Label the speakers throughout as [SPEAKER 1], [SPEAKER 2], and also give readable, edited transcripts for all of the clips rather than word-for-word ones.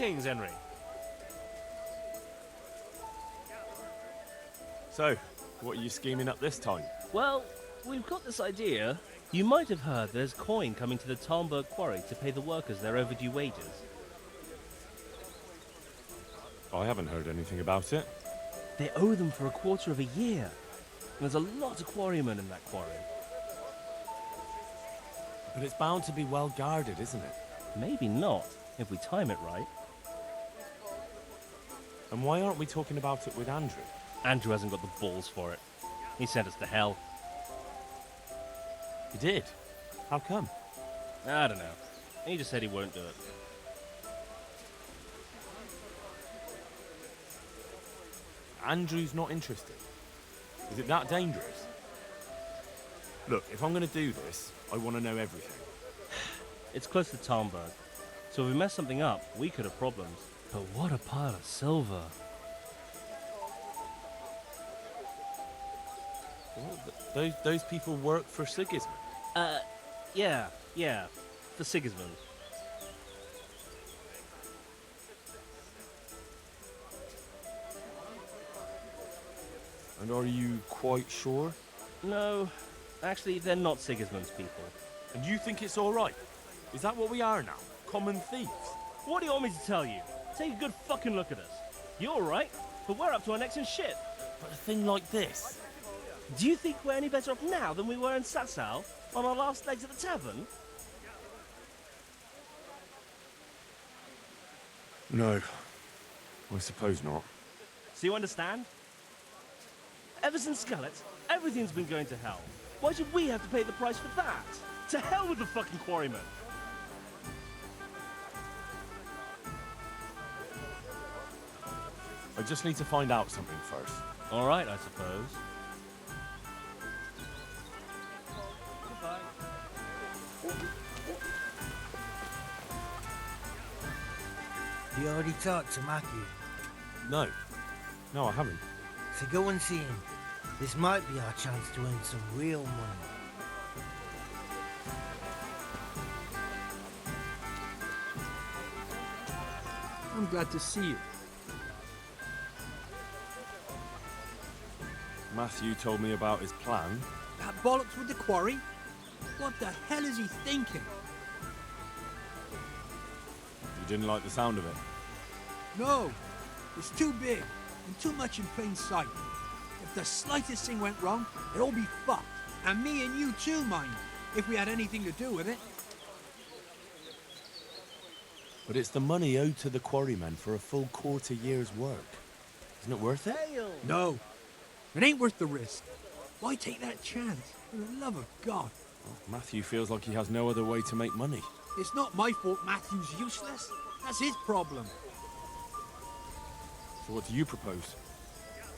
[SPEAKER 1] Greetings, Henry.
[SPEAKER 2] So, what are you scheming up this time?
[SPEAKER 3] Well, we've got this idea. You might have heard there's coin coming to the Talmberg quarry to pay the workers their overdue wages.
[SPEAKER 2] I haven't heard anything about it.
[SPEAKER 3] They owe them for a quarter of a year. And there's a lot of quarrymen in that quarry.
[SPEAKER 2] But it's bound to be well guarded, isn't it?
[SPEAKER 3] Maybe not, if we time it right.
[SPEAKER 2] And why aren't we talking about it with Andrew?
[SPEAKER 3] Andrew hasn't got the balls for it. He sent us to hell.
[SPEAKER 2] He did? How come?
[SPEAKER 3] I don't know. He just said he won't do it.
[SPEAKER 2] Andrew's not interested. Is it that dangerous? Look, if I'm going to do this, I want to know everything.
[SPEAKER 3] It's close to Talmberg, so if we mess something up, we could have problems. But what a pile of silver.
[SPEAKER 2] Well, those people work for Sigismund?
[SPEAKER 3] Yeah, for Sigismund.
[SPEAKER 2] And are you quite sure?
[SPEAKER 3] No, actually, they're not Sigismund's people.
[SPEAKER 2] And you think it's all right? Is that what we are now? Common thieves?
[SPEAKER 3] What do you want me to tell you? Take a good fucking look at us. You're alright, but we're up to our necks in shit.
[SPEAKER 2] But a thing like this?
[SPEAKER 3] Do you think we're any better off now than we were in Sasau, on our last legs at the tavern?
[SPEAKER 2] No, I suppose not.
[SPEAKER 3] So you understand? Ever since Skalitz, everything's been going to hell. Why should we have to pay the price for that? To hell with the fucking quarrymen!
[SPEAKER 2] I just need to find out something first.
[SPEAKER 3] Alright, I suppose. Goodbye.
[SPEAKER 4] You already talked to Matthew,
[SPEAKER 2] No. No, I haven't.
[SPEAKER 4] so go and see him. This might be our chance to earn some real money.
[SPEAKER 5] I'm glad to see you.
[SPEAKER 2] Matthew told me about his plan.
[SPEAKER 5] That bollocks with the quarry? What the hell is he thinking?
[SPEAKER 2] You didn't like the sound of it?
[SPEAKER 5] No, it's too big and too much in plain sight. If the slightest thing went wrong, it'd all be fucked. And me and you too, mind, if we had anything to do with it.
[SPEAKER 2] But it's the money owed to the quarrymen for a full quarter year's work. Isn't it worth it?
[SPEAKER 5] No, it ain't worth the risk. Why take that chance? For the love of God.
[SPEAKER 2] Well, Matthew feels like he has no other way to make money.
[SPEAKER 5] It's not my fault Matthew's useless. That's his problem.
[SPEAKER 2] So what do you propose?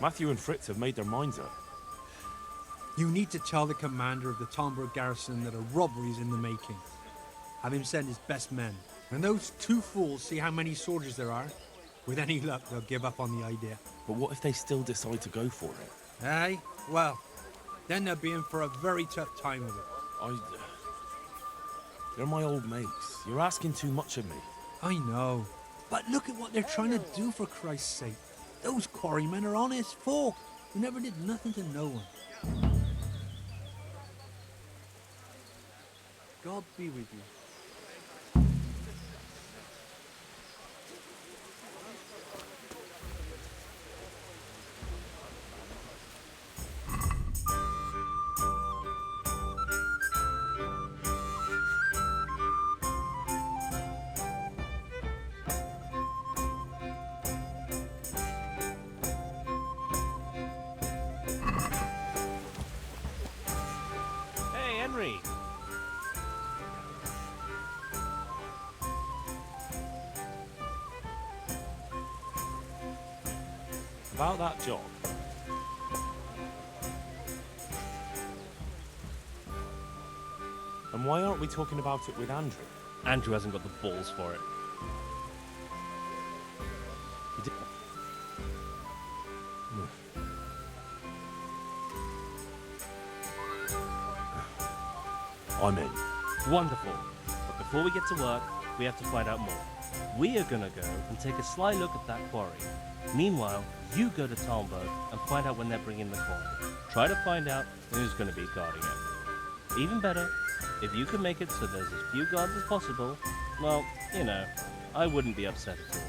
[SPEAKER 2] Matthew and Fritz have made their minds up.
[SPEAKER 5] You need to tell the commander of the Talmberg garrison that a robbery is in the making. Have him send his best men. When those two fools see how many soldiers there are, with any luck they'll give up on the idea.
[SPEAKER 2] But what if they still decide to go for it?
[SPEAKER 5] Aye? Well, then they'll be in for a very tough time with it.
[SPEAKER 2] They're my old mates. You're asking too much of me.
[SPEAKER 5] I know. But look at what they're trying to do, for Christ's sake. Those quarrymen are honest folk who never did nothing to no one. God be with you.
[SPEAKER 1] Hey, Henry.
[SPEAKER 2] About that job. And why aren't we talking about it with Andrew?
[SPEAKER 3] Andrew hasn't got the balls for it.
[SPEAKER 2] He did. I'm in.
[SPEAKER 3] Wonderful. But before we get to work, we have to find out more. We are gonna go and take a sly look at that quarry. Meanwhile, you go to Talmberg and find out when they're bringing the coin. Try to find out who's gonna be guarding it. Even better, if you can make it so there's as few guards as possible, well, you know, I wouldn't be upset at all.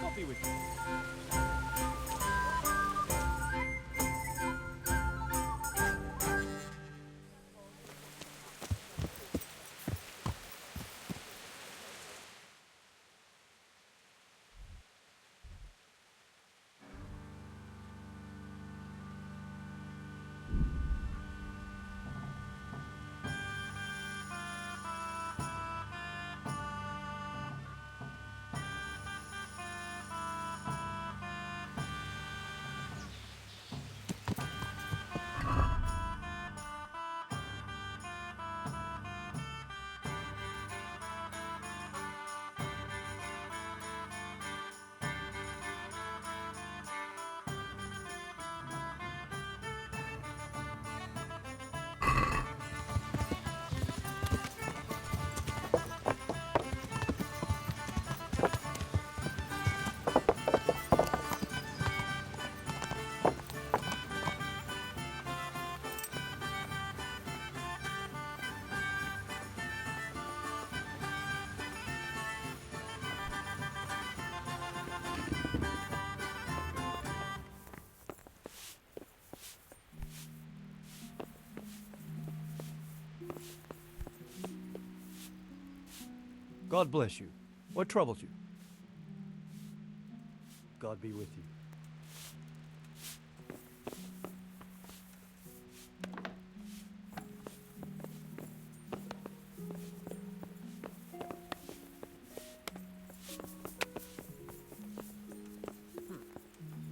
[SPEAKER 2] Coffee with you.
[SPEAKER 1] God bless you. What troubles you? God be with you.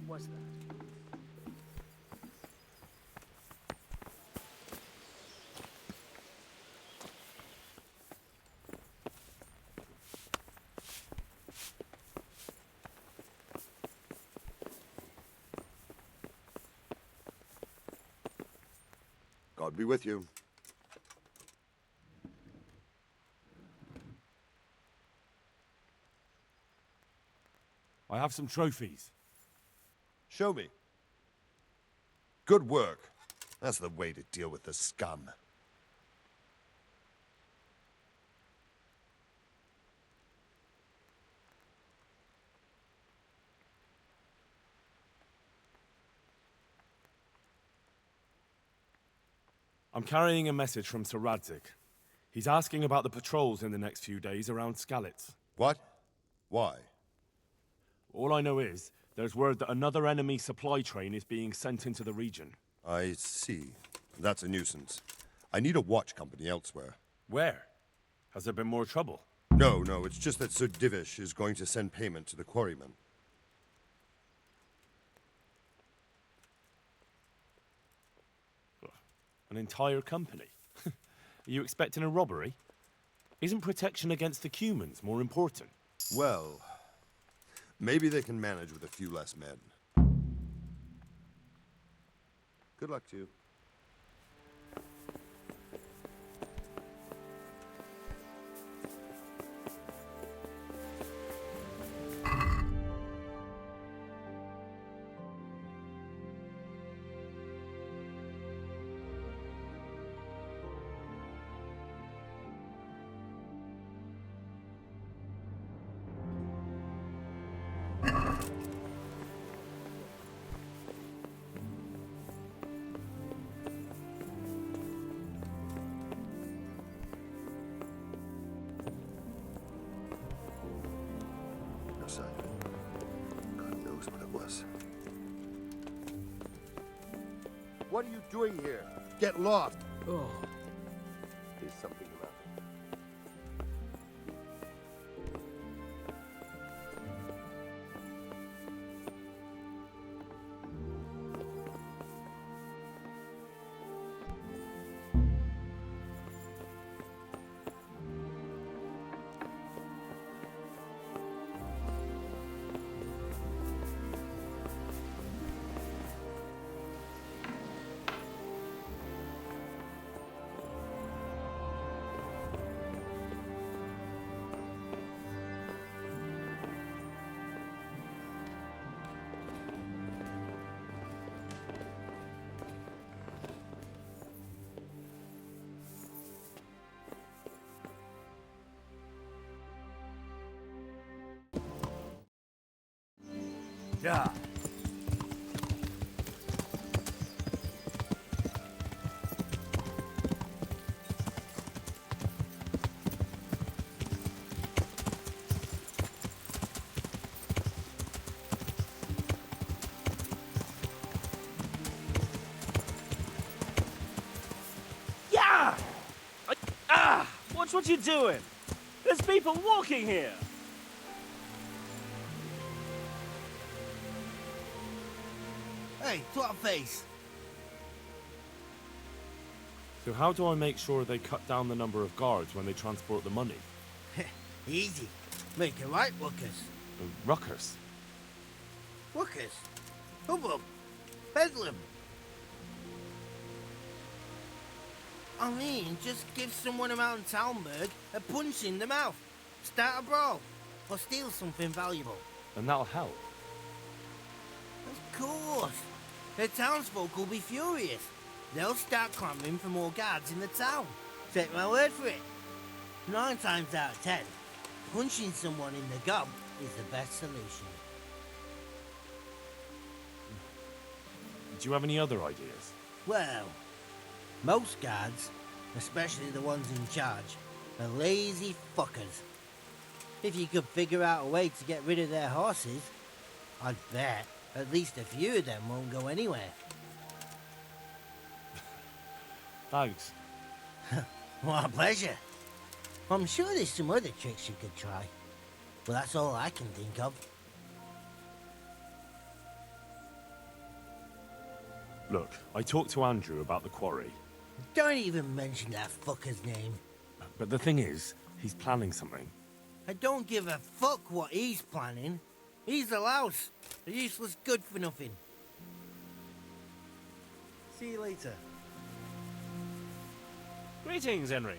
[SPEAKER 6] What's that?
[SPEAKER 7] God be with you.
[SPEAKER 2] I have some trophies.
[SPEAKER 7] Show me. Good work. That's the way to deal with the scum.
[SPEAKER 2] I'm carrying a message from Sir Radzig. He's asking about the patrols in the next few days around Skalitz.
[SPEAKER 7] What? Why?
[SPEAKER 2] All I know is, there's word that another enemy supply train is being sent into the region.
[SPEAKER 7] I see. That's a nuisance. I need a watch company elsewhere.
[SPEAKER 2] Where? Has there been more trouble?
[SPEAKER 7] No, it's just that Sir Divish is going to send payment to the quarrymen.
[SPEAKER 2] An entire company? Are you expecting a robbery? Isn't protection against the Cumans more important?
[SPEAKER 7] Well, maybe they can manage with a few less men. Good luck to you. God knows what it was. What are you doing here? Get lost!
[SPEAKER 6] Oh,
[SPEAKER 7] Is something the matter?
[SPEAKER 1] Yeah.
[SPEAKER 2] Yeah! Watch what you're doing! There's people walking here!
[SPEAKER 4] Hey, twat face.
[SPEAKER 2] So how do I make sure they cut down the number of guards when they transport the money?
[SPEAKER 4] Easy. Make it right, Wookers.
[SPEAKER 2] Ruckers.
[SPEAKER 4] Wookers. Hubbub. Bedlam. I mean, just give someone around Talmberg a punch in the mouth. Start a brawl. Or steal something valuable.
[SPEAKER 2] And that'll help.
[SPEAKER 4] Of course. The townsfolk will be furious. They'll start clamouring for more guards in the town. Take my word for it. 9 times out of 10, punching someone in the gob is the best solution.
[SPEAKER 2] Do you have any other ideas?
[SPEAKER 4] Well, most guards, especially the ones in charge, are lazy fuckers. If you could figure out a way to get rid of their horses, I'd bet at least a few of them won't go anywhere.
[SPEAKER 2] Thanks.
[SPEAKER 4] What a pleasure. I'm sure there's some other tricks you could try. But that's all I can think of.
[SPEAKER 2] Look, I talked to Andrew about the quarry.
[SPEAKER 4] Don't even mention that fucker's name.
[SPEAKER 2] But the thing is, he's planning something.
[SPEAKER 4] I don't give a fuck what he's planning. He's a louse. A useless good for nothing. See you later.
[SPEAKER 3] Greetings, Henry.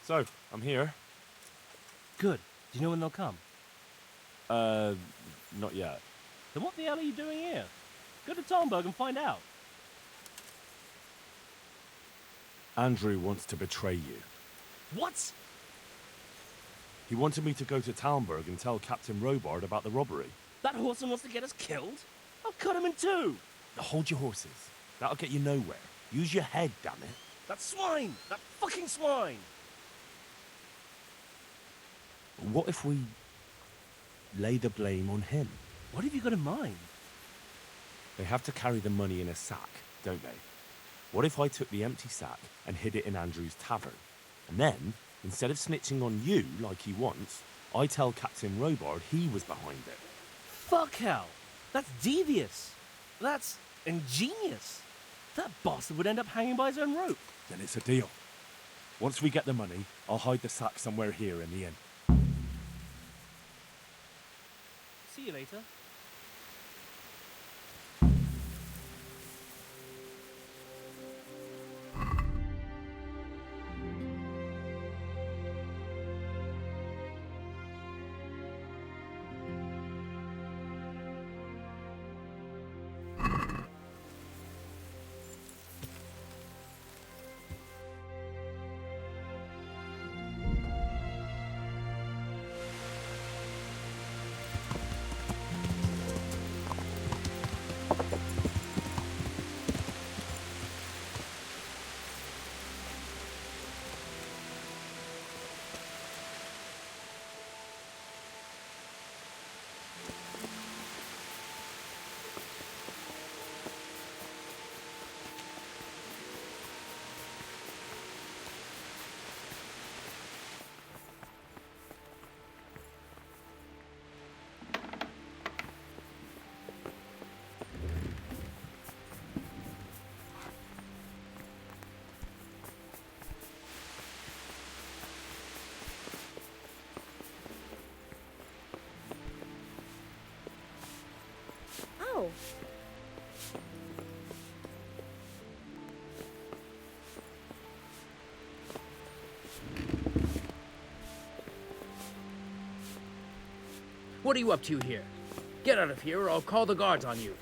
[SPEAKER 2] So, I'm here.
[SPEAKER 3] Good. Do you know when they'll come?
[SPEAKER 2] Not yet.
[SPEAKER 3] Then what the hell are you doing here? Go to Talmberg and find out.
[SPEAKER 2] Andrew wants to betray you.
[SPEAKER 3] What?
[SPEAKER 2] He wanted me to go to Talmberg and tell Captain Robard about the robbery.
[SPEAKER 3] That horseman wants to get us killed? I'll cut him in two.
[SPEAKER 2] Now hold your horses. That'll get you nowhere. Use your head, damn it.
[SPEAKER 3] That swine! That fucking swine!
[SPEAKER 2] What if we lay the blame on him?
[SPEAKER 3] What have you got in mind?
[SPEAKER 2] They have to carry the money in a sack, don't they? What if I took the empty sack and hid it in Andrew's tavern? And then, instead of snitching on you like he wants, I tell Captain Robard he was behind it.
[SPEAKER 3] Fuck hell! That's devious! That's ingenious! That bastard would end up hanging by his own rope.
[SPEAKER 2] Then it's a deal. Once we get the money, I'll hide the sack somewhere here in the inn.
[SPEAKER 3] See you later.
[SPEAKER 6] Oh.
[SPEAKER 8] What are you up to here? Get out of here or I'll call the guards on you.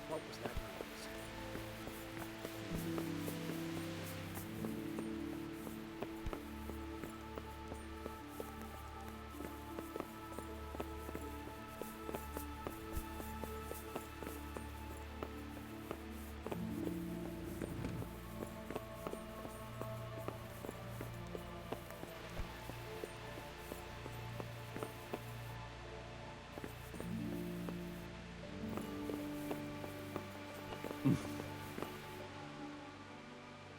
[SPEAKER 8] What was that noise?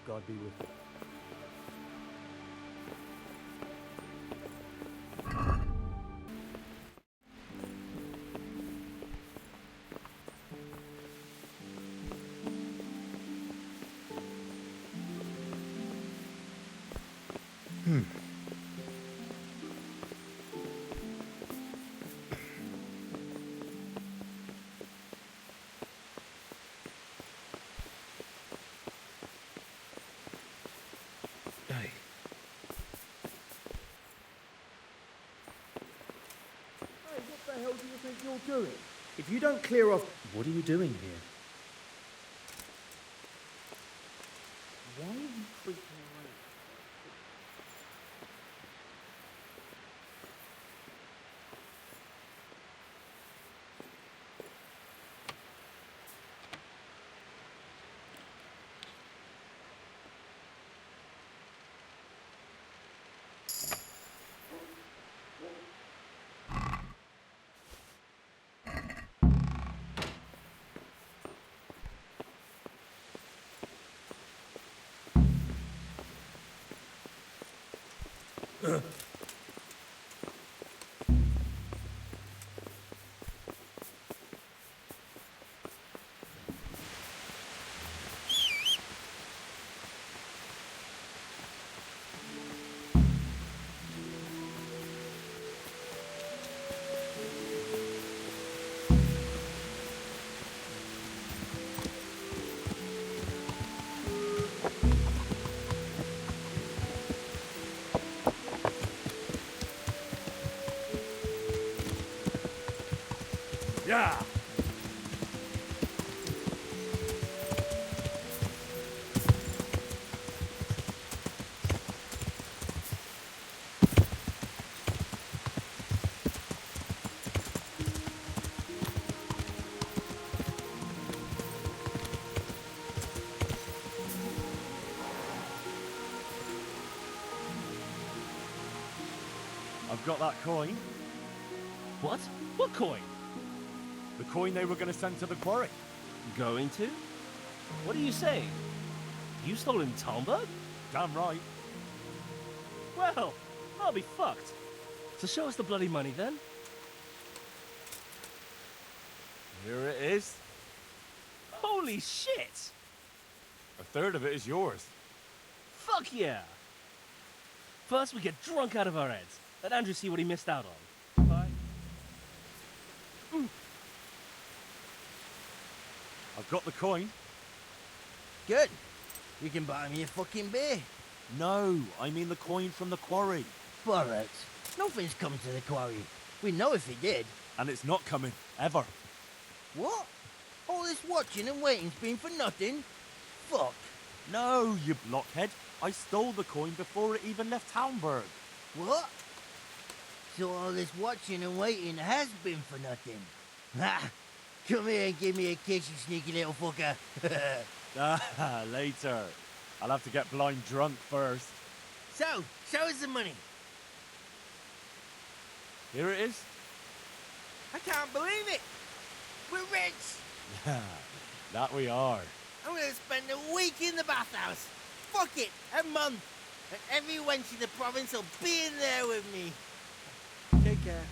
[SPEAKER 1] God be with you.
[SPEAKER 8] Hey.
[SPEAKER 9] Hey, what the hell do you think you're doing? If you don't clear off...
[SPEAKER 8] What are you doing here?
[SPEAKER 9] Why are you creeping around?
[SPEAKER 2] Yeah! I've got that coin.
[SPEAKER 3] What? What coin?
[SPEAKER 2] The coin they were going to send to the quarry.
[SPEAKER 3] Going to? What are you saying? You stole in Talmberg?
[SPEAKER 2] Damn right.
[SPEAKER 3] Well, I'll be fucked. So show us the bloody money then.
[SPEAKER 2] Here it is.
[SPEAKER 3] Holy shit!
[SPEAKER 2] A third of it is yours.
[SPEAKER 3] Fuck yeah! First we get drunk out of our heads. Let Andrew see what he missed out on. Bye.
[SPEAKER 2] I've got the coin.
[SPEAKER 4] Good. You can buy me a fucking beer.
[SPEAKER 2] No, I mean the coin from the quarry.
[SPEAKER 4] Bollocks. Nothing's come to the quarry. We know if it did.
[SPEAKER 2] And it's not coming, ever.
[SPEAKER 4] What? All this watching and waiting's been for nothing? Fuck.
[SPEAKER 2] No, you blockhead. I stole the coin before it even left Talmberg.
[SPEAKER 4] What? So all this watching and waiting has been for nothing? Ha! Come here and give me a kiss, you sneaky little fucker.
[SPEAKER 2] Ah, later. I'll have to get blind drunk first.
[SPEAKER 4] So, show us the money.
[SPEAKER 2] Here it is.
[SPEAKER 4] I can't believe it. We're rich.
[SPEAKER 2] That we are.
[SPEAKER 4] I'm gonna spend a week in the bathhouse. Fuck it, a month. And every wench in the province will be in there with me. Take care.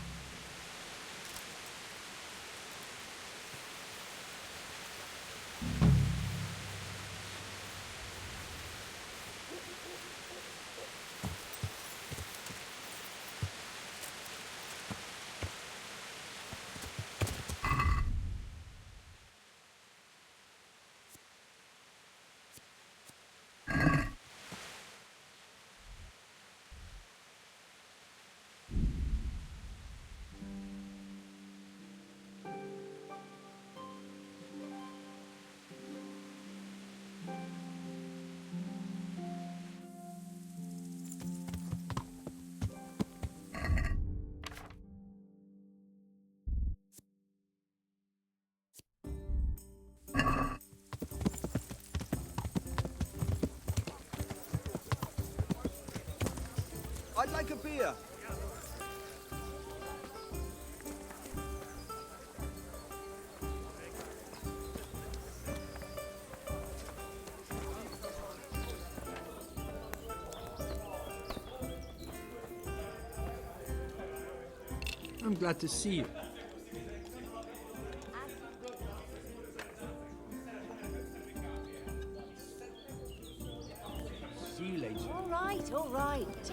[SPEAKER 9] I'd like a beer.
[SPEAKER 5] I'm glad to see you. See you later.
[SPEAKER 6] All right, all right.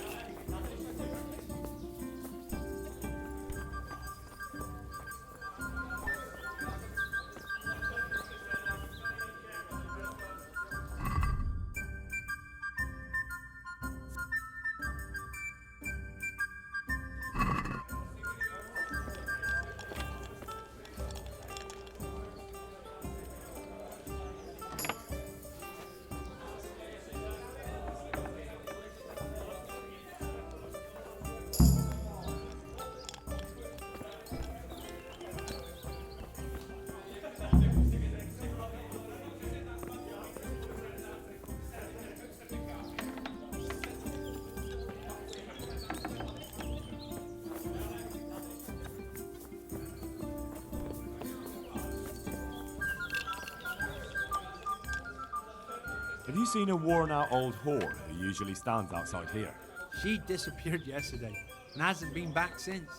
[SPEAKER 2] Have you seen a worn-out old whore who usually stands outside here?
[SPEAKER 5] She disappeared yesterday and hasn't been back since.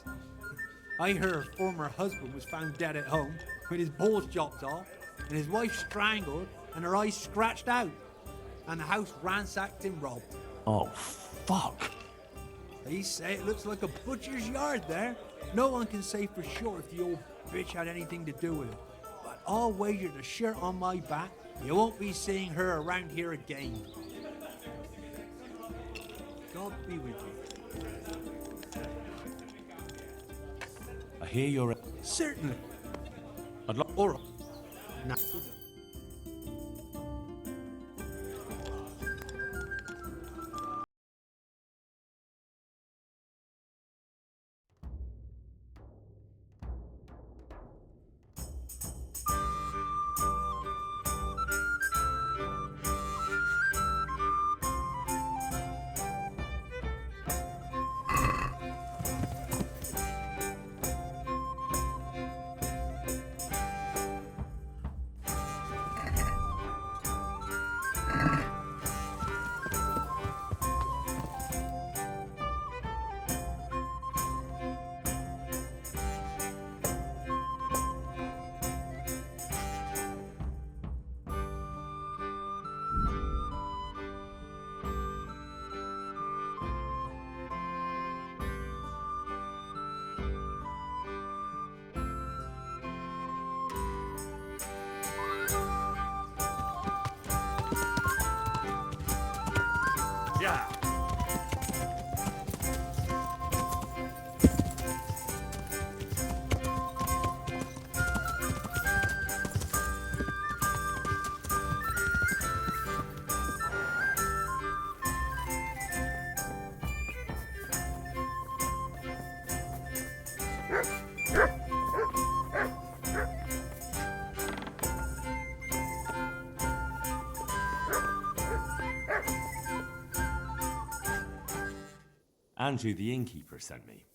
[SPEAKER 5] I heard her former husband was found dead at home with his balls chopped off and his wife strangled and her eyes scratched out and the house ransacked and robbed.
[SPEAKER 2] Oh, fuck.
[SPEAKER 5] They say it looks like a butcher's yard there. No one can say for sure if the old bitch had anything to do with it. But I'll wager the shirt on my back you won't be seeing her around here again. God be with you.
[SPEAKER 2] I hear you're...
[SPEAKER 5] Certainly.
[SPEAKER 2] I'd like...
[SPEAKER 5] All right. Now,
[SPEAKER 2] Yeah. Andrew, the innkeeper, sent me.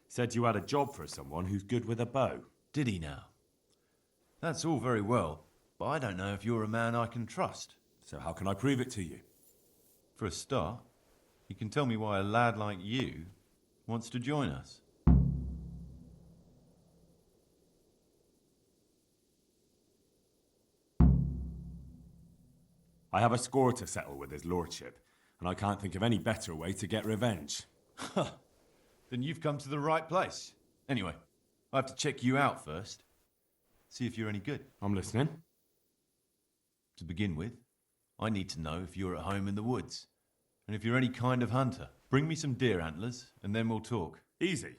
[SPEAKER 2] Said you had a job for someone who's good with a bow.
[SPEAKER 10] Did he now? That's all very well, but I don't know if you're a man I can trust.
[SPEAKER 2] So how can I prove it to you?
[SPEAKER 10] For a start, you can tell me why a lad like you wants to join us.
[SPEAKER 2] I have a score to settle with his lordship, and I can't think of any better way to get revenge.
[SPEAKER 10] Then you've come to the right place. Anyway, I have to check you out first. See if you're any good.
[SPEAKER 2] I'm listening.
[SPEAKER 10] To begin with, I need to know if you're at home in the woods. And if you're any kind of hunter. Bring me some deer antlers, and then we'll talk.
[SPEAKER 2] Easy.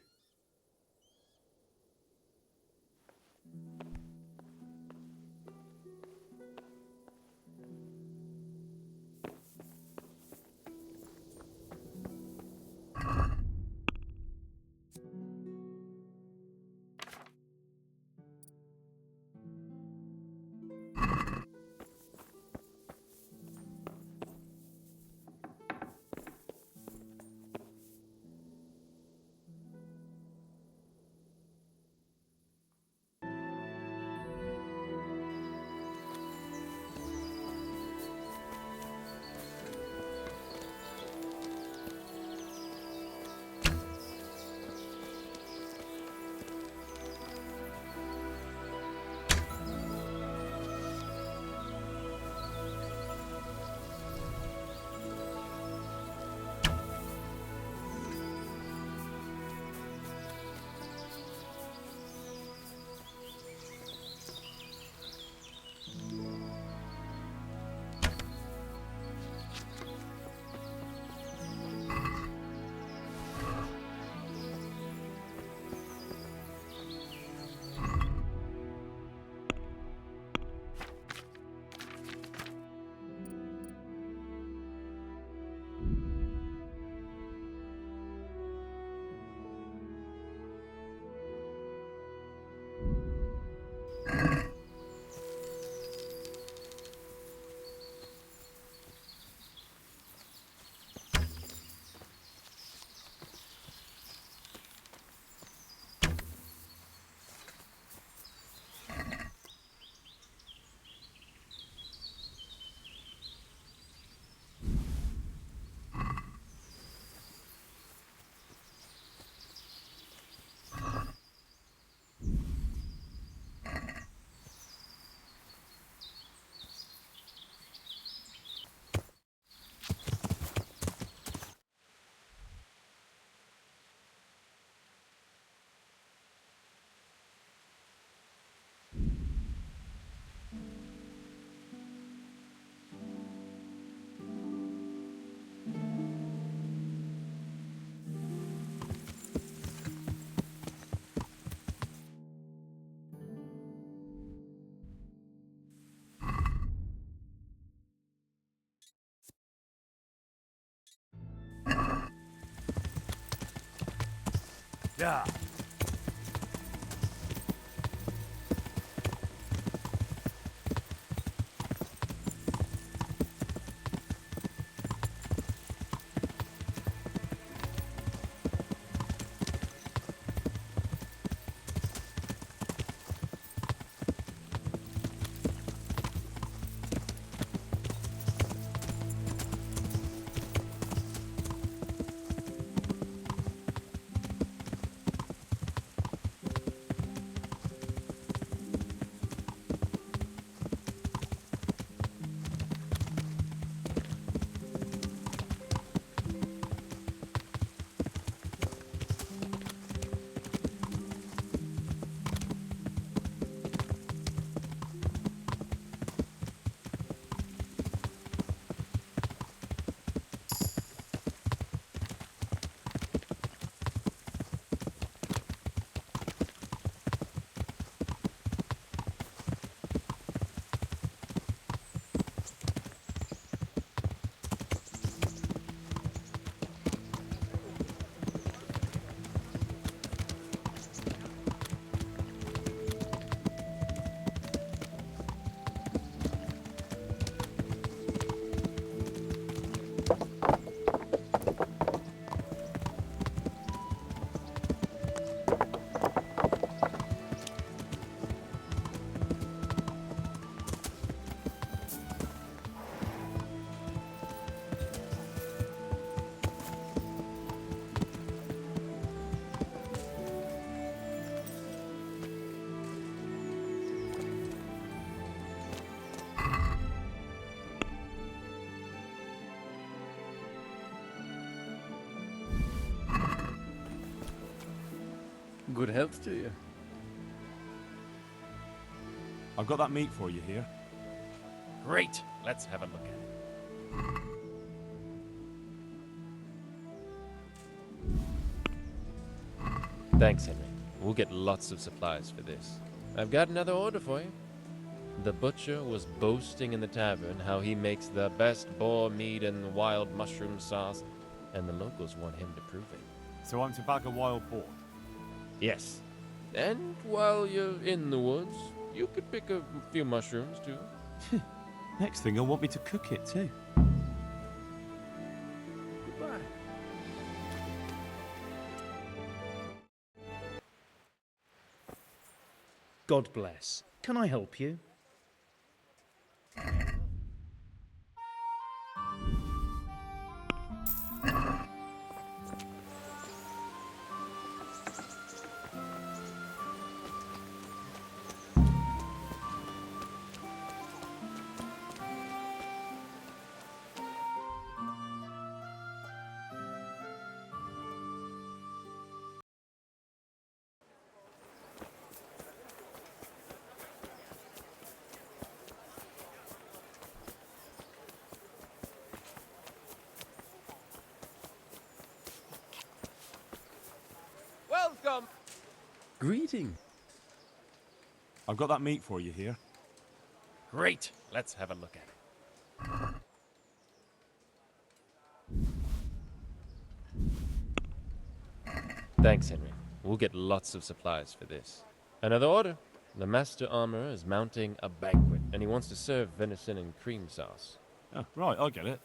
[SPEAKER 2] Yeah.
[SPEAKER 11] Good health to you.
[SPEAKER 2] I've got that meat for you here.
[SPEAKER 11] Great. Let's have a look at it. Thanks, Henry. We'll get lots of supplies for this. I've got another order for you. The butcher was boasting in the tavern how he makes the best boar meat and wild mushroom sauce, and the locals want him to prove it.
[SPEAKER 2] So I'm to bag a wild boar?
[SPEAKER 11] Yes. And while you're in the woods, you could pick a few mushrooms, too.
[SPEAKER 2] Next thing, they'll want me to cook it, too.
[SPEAKER 11] Goodbye.
[SPEAKER 12] God bless. Can I help you?
[SPEAKER 11] Welcome!
[SPEAKER 12] Greeting.
[SPEAKER 2] I've got that meat for you here.
[SPEAKER 11] Great. Let's have a look at it. Thanks, Henry. We'll get lots of supplies for this. Another order. The master armorer is mounting a banquet, and he wants to serve venison and cream sauce.
[SPEAKER 2] Oh, right, I get it.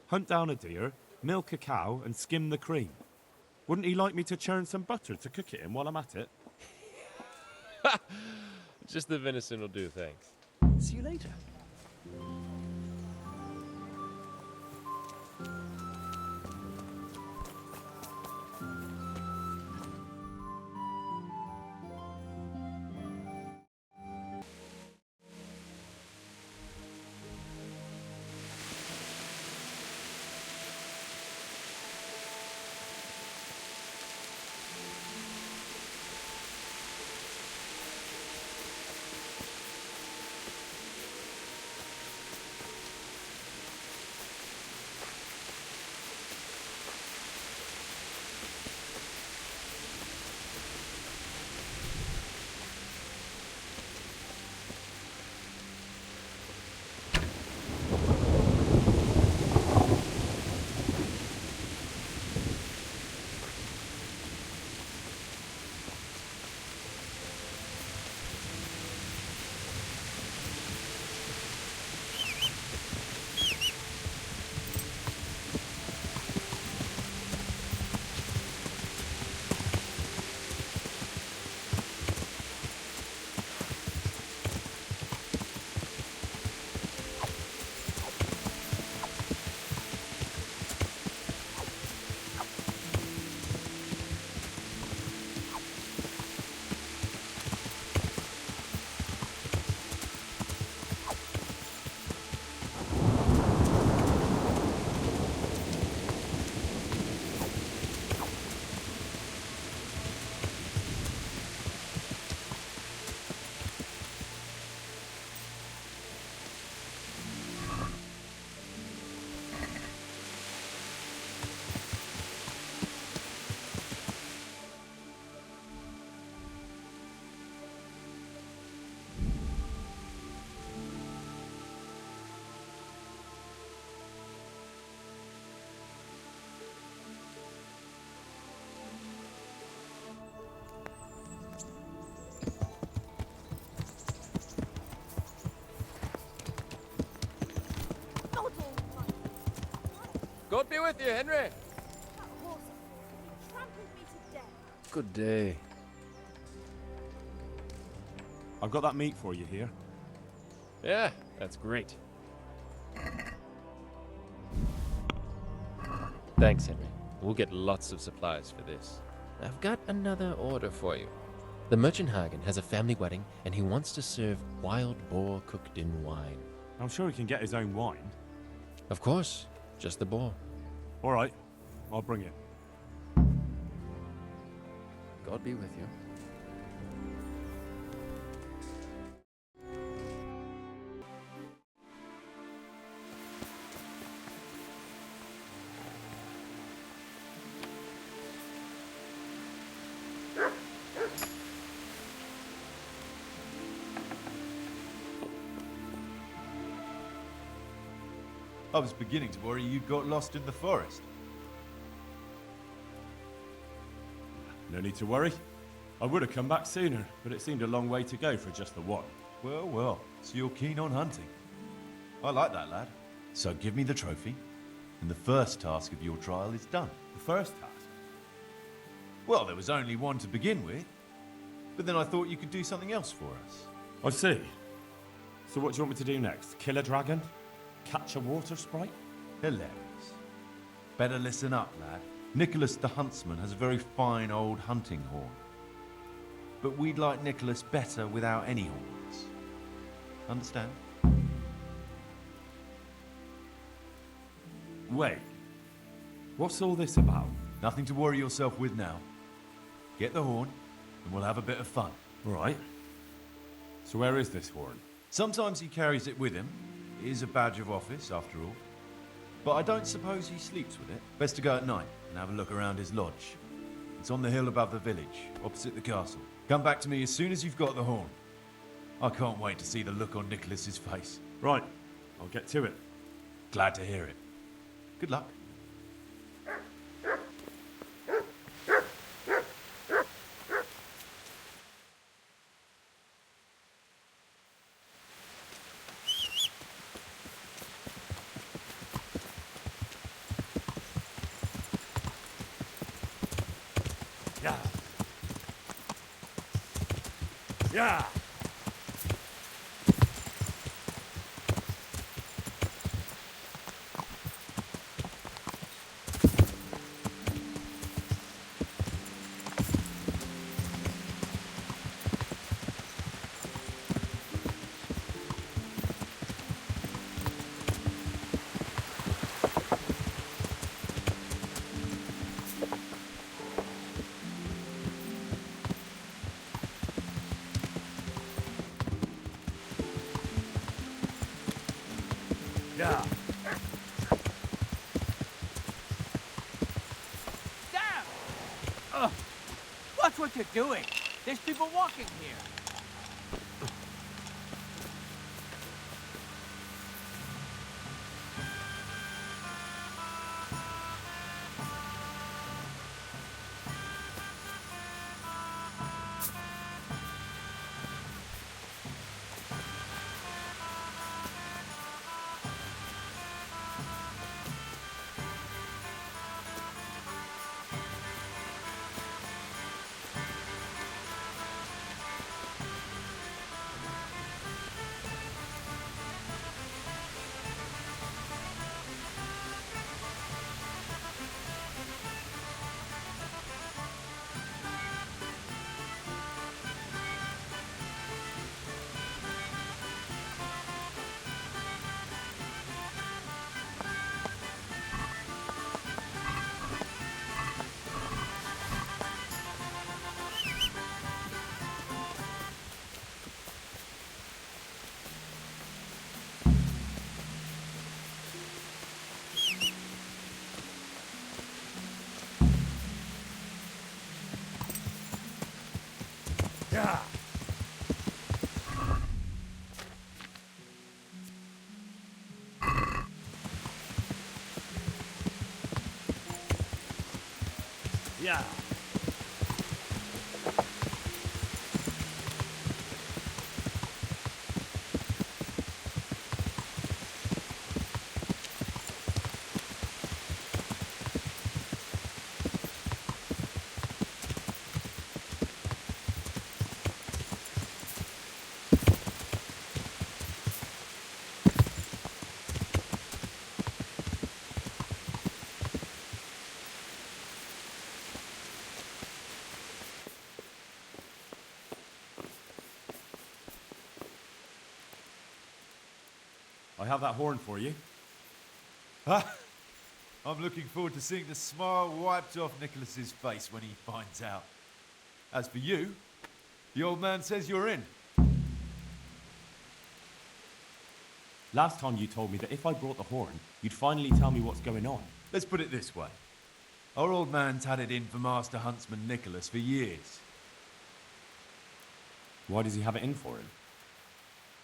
[SPEAKER 2] Hunt down a deer, milk a cow, and skim the cream. Wouldn't he like me to churn some butter to cook it in while I'm at it?
[SPEAKER 11] Just the venison will do, thanks.
[SPEAKER 12] See you later.
[SPEAKER 11] God be with you, Henry.
[SPEAKER 6] That horse he trampled me to death.
[SPEAKER 12] Good day.
[SPEAKER 2] I've got that meat for you here.
[SPEAKER 11] Yeah, that's great. Thanks, Henry. We'll get lots of supplies for this. I've got another order for you. The merchant Hagen has a family wedding, and he wants to serve wild boar cooked in wine.
[SPEAKER 2] I'm sure he can get his own wine.
[SPEAKER 11] Of course, just the boar.
[SPEAKER 2] All right, I'll bring it.
[SPEAKER 12] God be with you.
[SPEAKER 10] I was beginning to worry you'd got lost in the forest.
[SPEAKER 2] No need to worry. I would have come back sooner, but it seemed a long way to go for just the one.
[SPEAKER 10] Well, well, so you're keen on hunting. I like that, lad. So give me the trophy, and the first task of your trial is done.
[SPEAKER 2] The first task?
[SPEAKER 10] Well, there was only one to begin with, but then I thought you could do something else for us.
[SPEAKER 2] I see. So what do you want me to do next? Kill a dragon? Catch a water sprite?
[SPEAKER 10] Hilarious. Better listen up, lad. Nicholas the Huntsman has a very fine old hunting horn. But we'd like Nicholas better without any horns. Understand?
[SPEAKER 2] Wait. What's all this about?
[SPEAKER 10] Nothing to worry yourself with now. Get the horn, and we'll have a bit of fun.
[SPEAKER 2] Right. So where is this horn?
[SPEAKER 10] Sometimes he carries it with him. It is a badge of office, after all. But I don't suppose he sleeps with it. Best to go at night and have a look around his lodge. It's on the hill above the village, opposite the castle. Come back to me as soon as you've got the horn. I can't wait to see the look on Nicholas's face.
[SPEAKER 2] Right. I'll get to it.
[SPEAKER 10] Glad to hear it. Good luck.
[SPEAKER 2] Yeah. Yeah.
[SPEAKER 4] Damn! Watch what you're doing. There's people walking here.
[SPEAKER 2] Yeah. Yeah. have that horn for you.
[SPEAKER 10] I'm looking forward to seeing the smile wiped off Nicholas's face when he finds out. As for you, the old man says you're in.
[SPEAKER 2] Last time you told me that if I brought the horn, you'd finally tell me what's going on.
[SPEAKER 10] Let's put it this way. Our old man's had it in for Master Huntsman Nicholas for years.
[SPEAKER 2] Why does he have it in for him?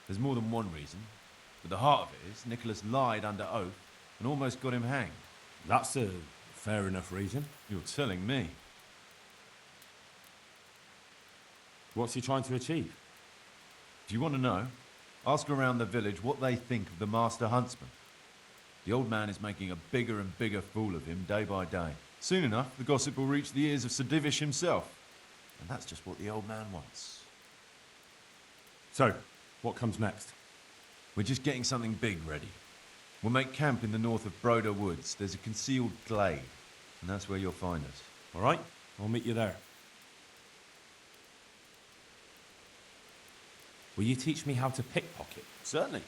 [SPEAKER 10] There's more than one reason, but the heart of it is Nicholas lied under oath and almost got him hanged.
[SPEAKER 2] That's a fair enough reason.
[SPEAKER 10] You're telling me.
[SPEAKER 2] What's he trying to achieve?
[SPEAKER 10] If you want to know, ask around the village what they think of the Master Huntsman. The old man is making a bigger and bigger fool of him day by day. Soon enough, the gossip will reach the ears of Sir Divish himself. And that's just what the old man wants.
[SPEAKER 2] So, what comes next?
[SPEAKER 10] We're just getting something big ready. We'll make camp in the north of Broder Woods. There's a concealed glade, and that's where you'll find us.
[SPEAKER 2] All right, I'll meet you there. Will you teach me how to pickpocket?
[SPEAKER 10] Certainly.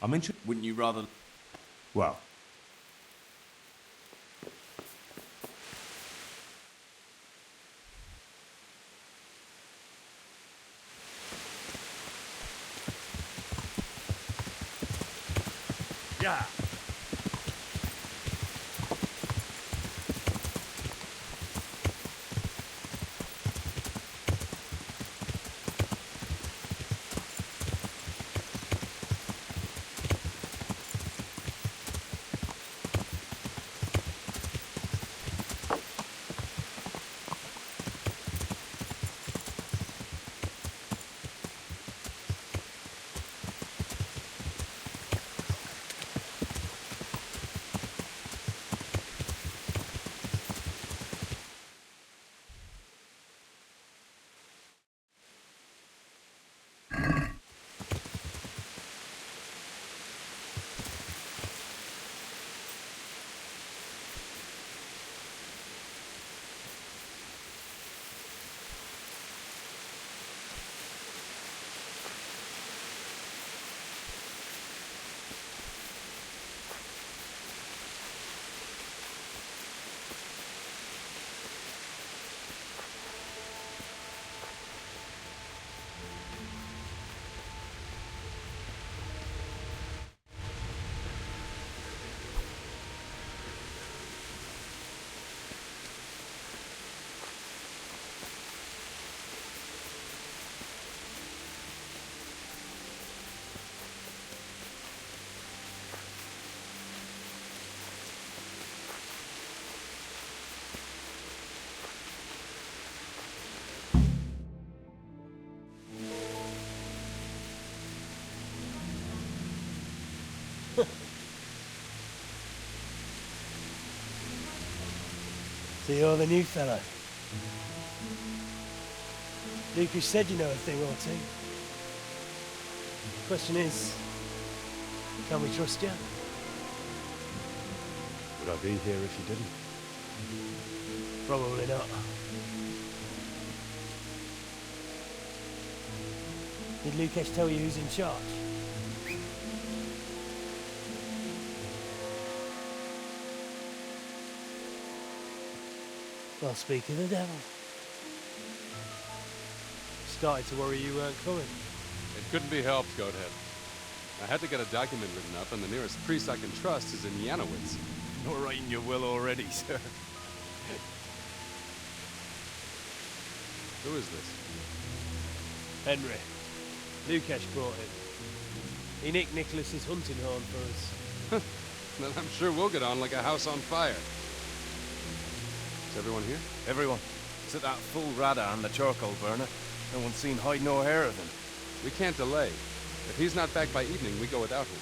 [SPEAKER 2] I'm interested.
[SPEAKER 10] Wouldn't you rather...
[SPEAKER 2] Well... Yeah.
[SPEAKER 13] So you're the new fellow. Lucas said you know a thing or two. Question is, can we trust you?
[SPEAKER 1] Would I be here if you didn't?
[SPEAKER 13] Probably not. Did Lucas tell you who's in charge? Well, speak of the devil. Started to worry you weren't coming.
[SPEAKER 14] It couldn't be helped, Goathead. I had to get a document written up, and the nearest priest I can trust is in Janowitz.
[SPEAKER 2] You're writing your will already, sir.
[SPEAKER 14] Who is this?
[SPEAKER 13] Henry. Lucas brought him. He nicked Nicholas's hunting horn for us.
[SPEAKER 14] Then I'm sure we'll get on like a house on fire. Is everyone here?
[SPEAKER 15] Everyone. Except that fool Rada and the charcoal burner. No one's seen hide nor hair of him.
[SPEAKER 14] We can't delay. If he's not back by evening, we go without him.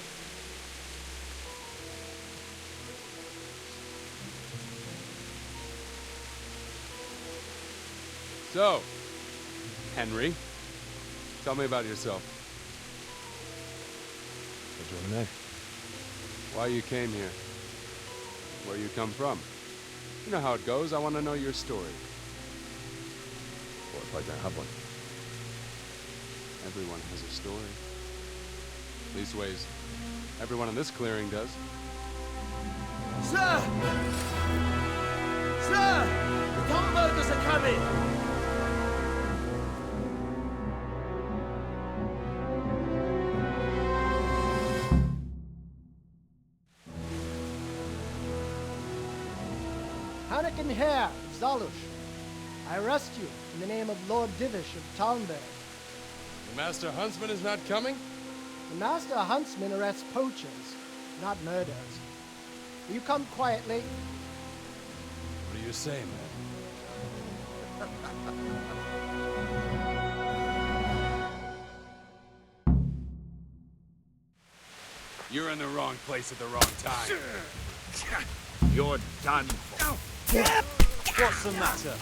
[SPEAKER 14] So, Henry, tell me about yourself.
[SPEAKER 1] What do you want to know?
[SPEAKER 14] Why you came here. Where you come from. You know how it goes. I want to know your story.
[SPEAKER 1] What if I don't have one?
[SPEAKER 14] Everyone has a story. Leastways, Everyone in this clearing does.
[SPEAKER 8] Sir! Sir! The Tomburgers are coming!
[SPEAKER 9] Hannikin Herr, Zalush, I arrest you in the name of Lord Divish of Talmberg.
[SPEAKER 14] The Master Huntsman is not coming?
[SPEAKER 9] The Master Huntsman arrests poachers, not murderers. Will you come quietly?
[SPEAKER 14] What do you say, man?
[SPEAKER 15] You're in the wrong place at the wrong time.
[SPEAKER 16] You're done for.
[SPEAKER 13] What's the matter?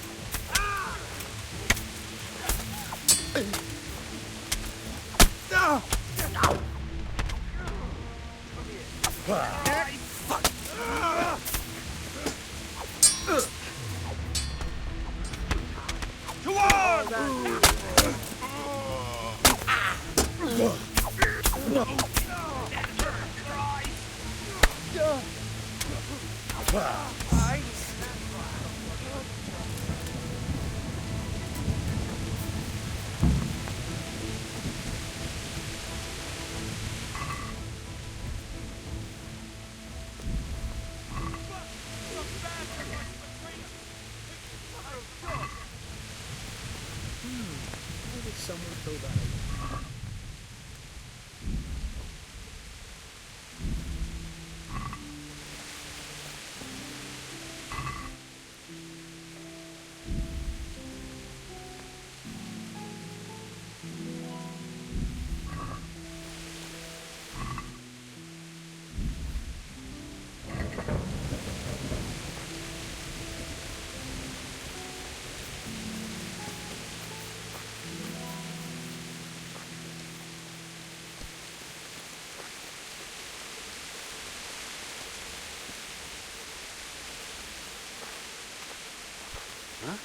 [SPEAKER 9] Why did someone throw that away?
[SPEAKER 14] Huh?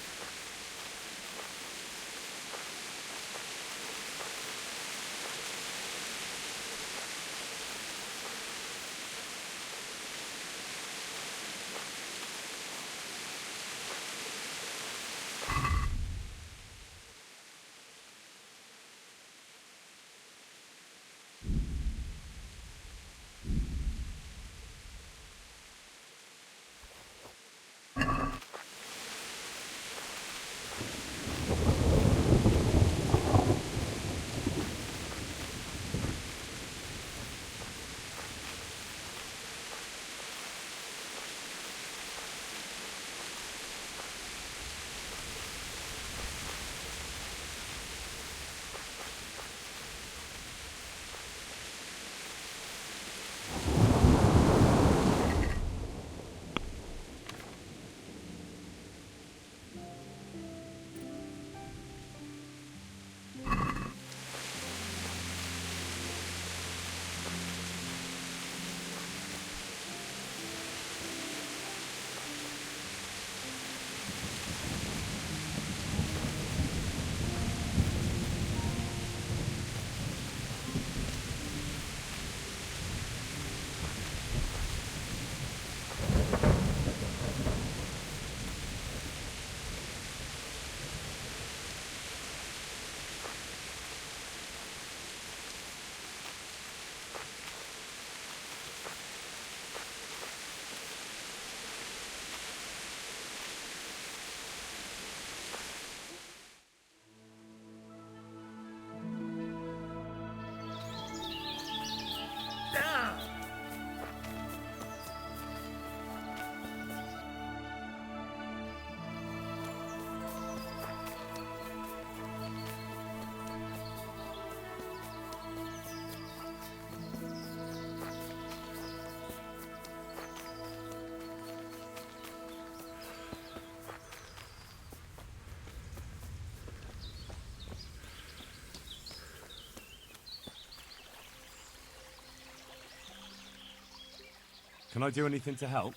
[SPEAKER 2] Can I do anything to help?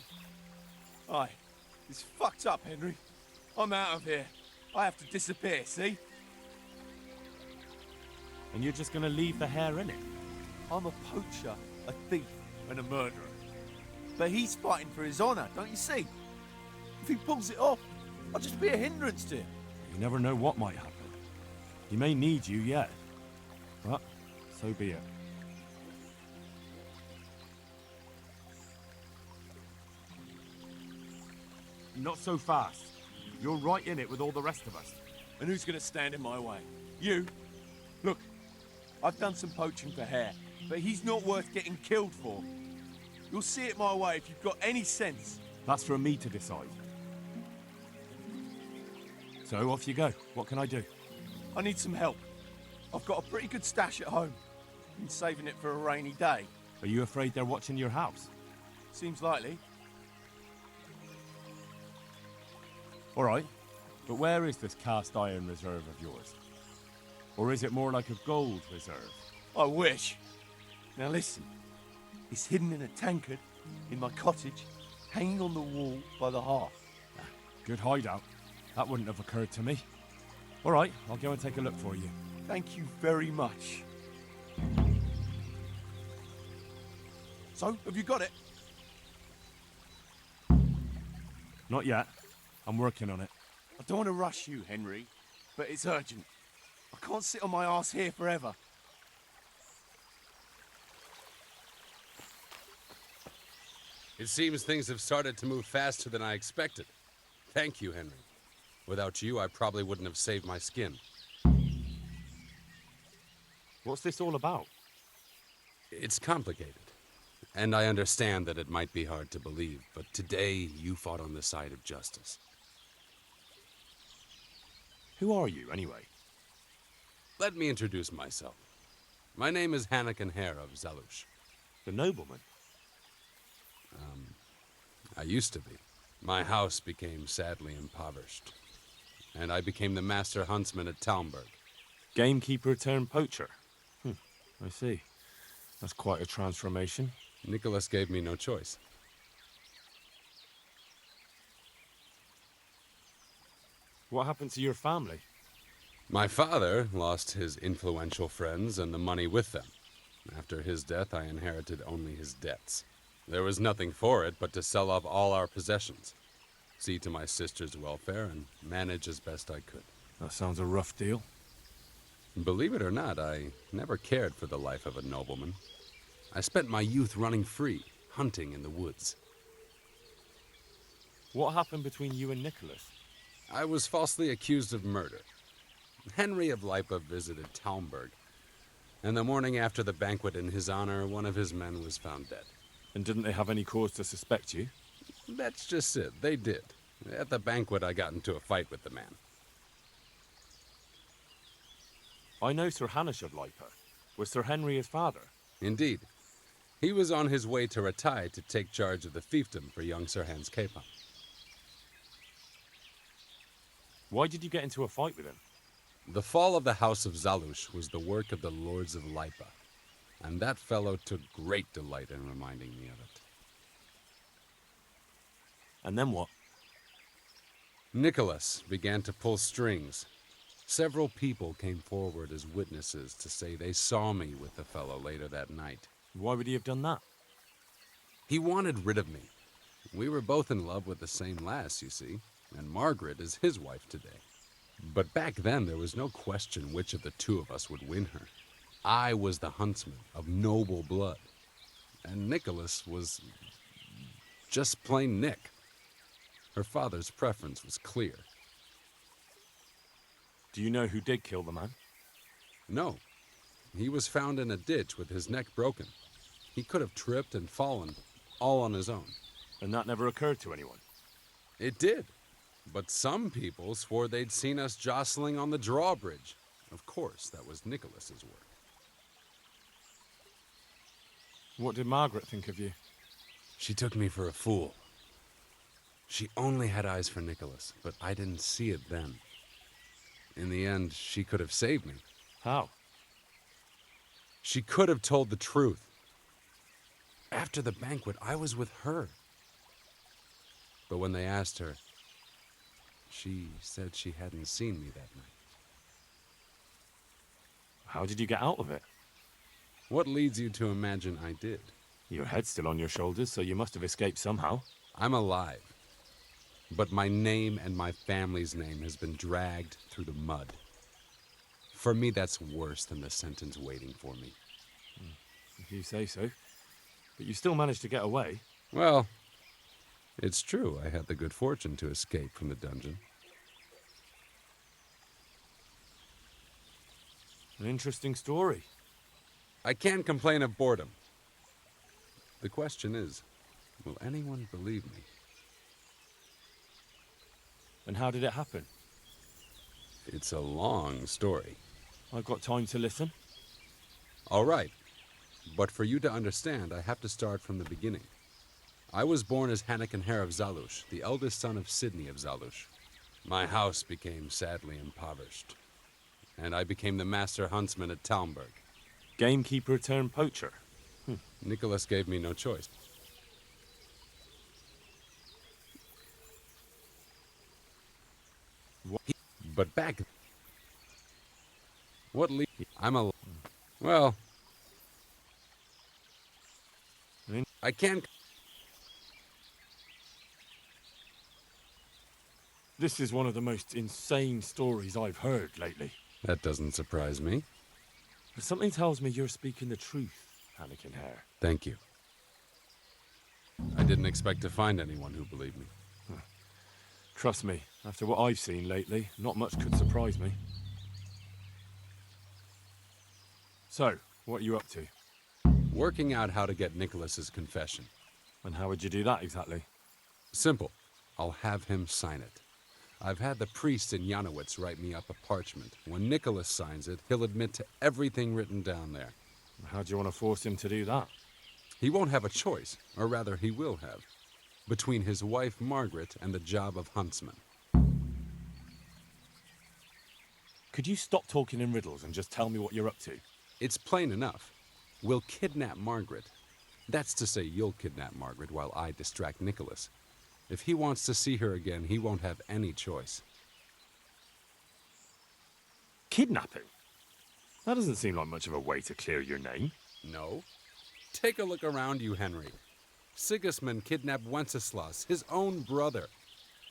[SPEAKER 17] Aye. It's fucked up, Henry. I'm out of here. I have to disappear, see?
[SPEAKER 2] And you're just gonna leave the hair in it?
[SPEAKER 17] I'm a poacher. a thief and a murderer. But he's fighting for his honor, don't you see? If he pulls it off, I'll just be a hindrance to him.
[SPEAKER 2] You never know what might happen. He may need you yet. But so be it. Not so fast. You're right in it with all the rest of us.
[SPEAKER 17] And who's gonna stand in my way? You? Look, I've done some poaching for hair, but he's not worth getting killed for. You'll see it my way if you've got any sense.
[SPEAKER 2] That's for me to decide. So off you go. What can I do?
[SPEAKER 17] I need some help. I've got a pretty good stash at home. Been saving it for a rainy day.
[SPEAKER 2] Are you afraid they're watching your house?
[SPEAKER 17] Seems likely.
[SPEAKER 2] All right, but where is this cast iron reserve of yours? Or is it more like a gold reserve?
[SPEAKER 17] I wish. Now listen, it's hidden in a tankard in my cottage, hanging on the wall by the hearth.
[SPEAKER 2] Good hideout. That wouldn't have occurred to me. All right, I'll go and take a look for you.
[SPEAKER 17] Thank you very much. So, have you got it?
[SPEAKER 2] Not yet. I'm working on it.
[SPEAKER 17] I don't want to rush you, Henry, but it's urgent. I can't sit on my ass here forever.
[SPEAKER 18] It seems things have started to move faster than I expected. Thank you, Henry. Without you, I probably wouldn't have saved my skin.
[SPEAKER 2] What's this all about?
[SPEAKER 18] It's complicated. And I understand that it might be hard to believe, but today you fought on the side of justice.
[SPEAKER 2] Who are you, anyway?
[SPEAKER 18] Let me introduce myself. My name is Hanakin Hare of Zalush.
[SPEAKER 2] The nobleman?
[SPEAKER 18] I used to be. My house became sadly impoverished. And I became the master huntsman at Talmberg.
[SPEAKER 2] Gamekeeper turned poacher? I see. That's quite a transformation.
[SPEAKER 18] Nicholas gave me no choice.
[SPEAKER 2] What happened to your family?
[SPEAKER 18] My father lost his influential friends and the money with them. After his death, I inherited only his debts. There was nothing for it but to sell off all our possessions, see to my sister's welfare, and manage as best I could.
[SPEAKER 2] That sounds a rough deal.
[SPEAKER 18] Believe it or not, I never cared for the life of a nobleman. I spent my youth running free, hunting in the woods.
[SPEAKER 2] What happened between you and Nicholas?
[SPEAKER 18] I was falsely accused of murder. Henry of Lipa visited Talmberg, and the morning after the banquet in his honor, one of his men was found dead.
[SPEAKER 2] And didn't they have any cause to suspect you?
[SPEAKER 18] That's just it. They did. At the banquet, I got into a fight with the man.
[SPEAKER 2] I know Sir Hanish of Lipa. Was Sir Henry his father?
[SPEAKER 18] Indeed. He was on his way to Ratai to take charge of the fiefdom for young Sir Hans Capon.
[SPEAKER 2] Why did you get into a fight with him?
[SPEAKER 18] The fall of the House of Zalush was the work of the Lords of Lipa, and that fellow took great delight in reminding me of it.
[SPEAKER 2] And then what?
[SPEAKER 18] Nicholas began to pull strings. Several people came forward as witnesses to say they saw me with the fellow later that night.
[SPEAKER 2] Why would he have done that?
[SPEAKER 18] He wanted rid of me. We were both in love with the same lass, you see, and Margaret is his wife today. But back then, there was no question which of the two of us would win her. I was the huntsman of noble blood, and Nicholas was just plain Nick. Her father's preference was clear.
[SPEAKER 2] Do you know who did kill the man?
[SPEAKER 18] No. He was found in a ditch with his neck broken. He could have tripped and fallen, all on his own.
[SPEAKER 2] And that never occurred to anyone?
[SPEAKER 18] It did. But some people swore they'd seen us jostling on the drawbridge. Of course, that was Nicholas's work.
[SPEAKER 2] What did Margaret think of you?
[SPEAKER 18] She took me for a fool. She only had eyes for Nicholas, but I didn't see it then. In the end, she could have saved me.
[SPEAKER 2] How?
[SPEAKER 18] She could have told the truth. After the banquet, I was with her. But when they asked her, she said she hadn't seen me that night.
[SPEAKER 2] How did you get out of it?
[SPEAKER 18] What leads you to imagine I did?
[SPEAKER 2] Your head's still on your shoulders, so you must have escaped somehow.
[SPEAKER 18] I'm alive. But my name and my family's name has been dragged through the mud. For me, that's worse than the sentence waiting for me.
[SPEAKER 2] If you say so. But you still managed to get away.
[SPEAKER 18] Well, it's true. I had the good fortune to escape from the dungeon.
[SPEAKER 2] An interesting story.
[SPEAKER 18] I can't complain of boredom. The question is, will anyone believe me?
[SPEAKER 2] And how did it happen?
[SPEAKER 18] It's a long story.
[SPEAKER 2] I've got time to listen.
[SPEAKER 18] All right. But for you to understand, I have to start from the beginning. I was born as Hannikin Hare of Zalush, the eldest son of Sidney of Zalush. My house became sadly impoverished, and I became the master huntsman at Talmberg.
[SPEAKER 2] Gamekeeper turned poacher.
[SPEAKER 18] Nicholas gave me no choice. But back... What le... I'm a... Well... I can't...
[SPEAKER 2] This is one of the most insane stories I've heard lately.
[SPEAKER 18] That doesn't surprise me.
[SPEAKER 2] But something tells me you're speaking the truth, Hannikin Hare.
[SPEAKER 18] Thank you. I didn't expect to find anyone who believed me.
[SPEAKER 2] Trust me, after what I've seen lately, not much could surprise me. So, what are you up to?
[SPEAKER 18] Working out how to get Nicholas's confession.
[SPEAKER 2] And how would you do that exactly?
[SPEAKER 18] Simple. I'll have him sign it. I've had the priest in Janowitz write me up a parchment. When Nicholas signs it, he'll admit to everything written down there.
[SPEAKER 2] How do you want to force him to do that?
[SPEAKER 18] He won't have a choice, or rather he will have, between his wife Margaret and the job of huntsman.
[SPEAKER 2] Could you stop talking in riddles and just tell me what you're up to?
[SPEAKER 18] It's plain enough. We'll kidnap Margaret. That's to say, you'll kidnap Margaret while I distract Nicholas. If he wants to see her again, he won't have any choice.
[SPEAKER 2] Kidnapping? That doesn't seem like much of a way to clear your name.
[SPEAKER 18] No. Take a look around you, Henry. Sigismund kidnapped Wenceslaus, his own brother.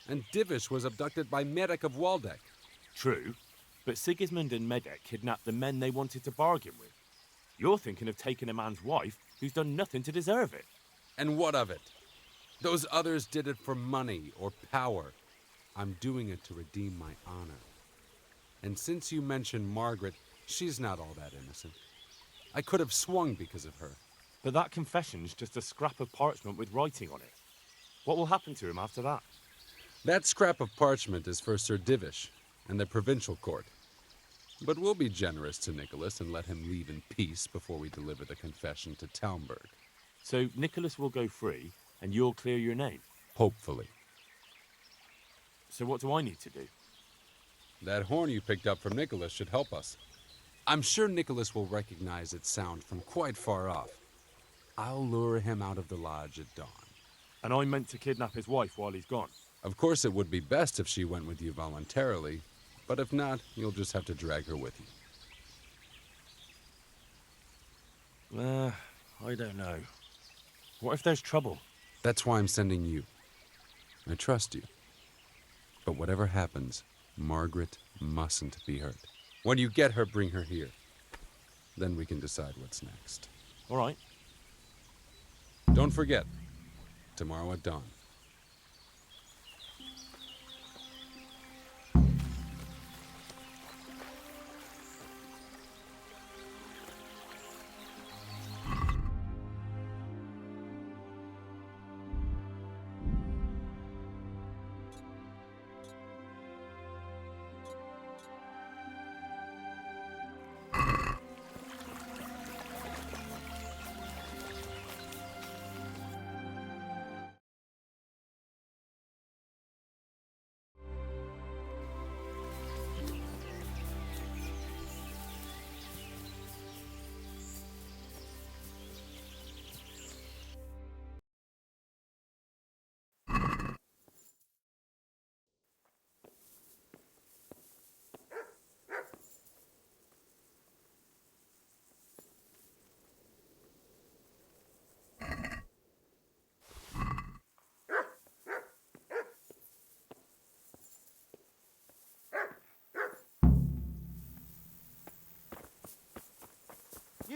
[SPEAKER 18] And Divish was abducted by Medek of Waldeck.
[SPEAKER 2] True, but Sigismund and Medek kidnapped the men they wanted to bargain with. You're thinking of taking a man's wife who's done nothing to deserve it.
[SPEAKER 18] And what of it? Those others did it for money or power. I'm doing it to redeem my honor. And since you mentioned Margaret, she's not all that innocent. I could have swung because of her.
[SPEAKER 2] But that confession's just a scrap of parchment with writing on it. What will happen to him after that?
[SPEAKER 18] That scrap of parchment is for Sir Divish and the provincial court. But we'll be generous to Nicholas and let him leave in peace before we deliver the confession to Talmberg.
[SPEAKER 2] So Nicholas will go free, and you'll clear your name?
[SPEAKER 18] Hopefully.
[SPEAKER 2] So what do I need to do?
[SPEAKER 18] That horn you picked up from Nicholas should help us. I'm sure Nicholas will recognize its sound from quite far off. I'll lure him out of the lodge at dawn.
[SPEAKER 2] And I'm meant to kidnap his wife while he's gone?
[SPEAKER 18] Of course it would be best if she went with you voluntarily, but if not, you'll just have to drag her with you.
[SPEAKER 2] I don't know. What if there's trouble?
[SPEAKER 18] That's why I'm sending you. I trust you. But whatever happens, Margaret mustn't be hurt. When you get her, bring her here. Then we can decide what's next.
[SPEAKER 2] All right.
[SPEAKER 18] Don't forget, tomorrow at dawn.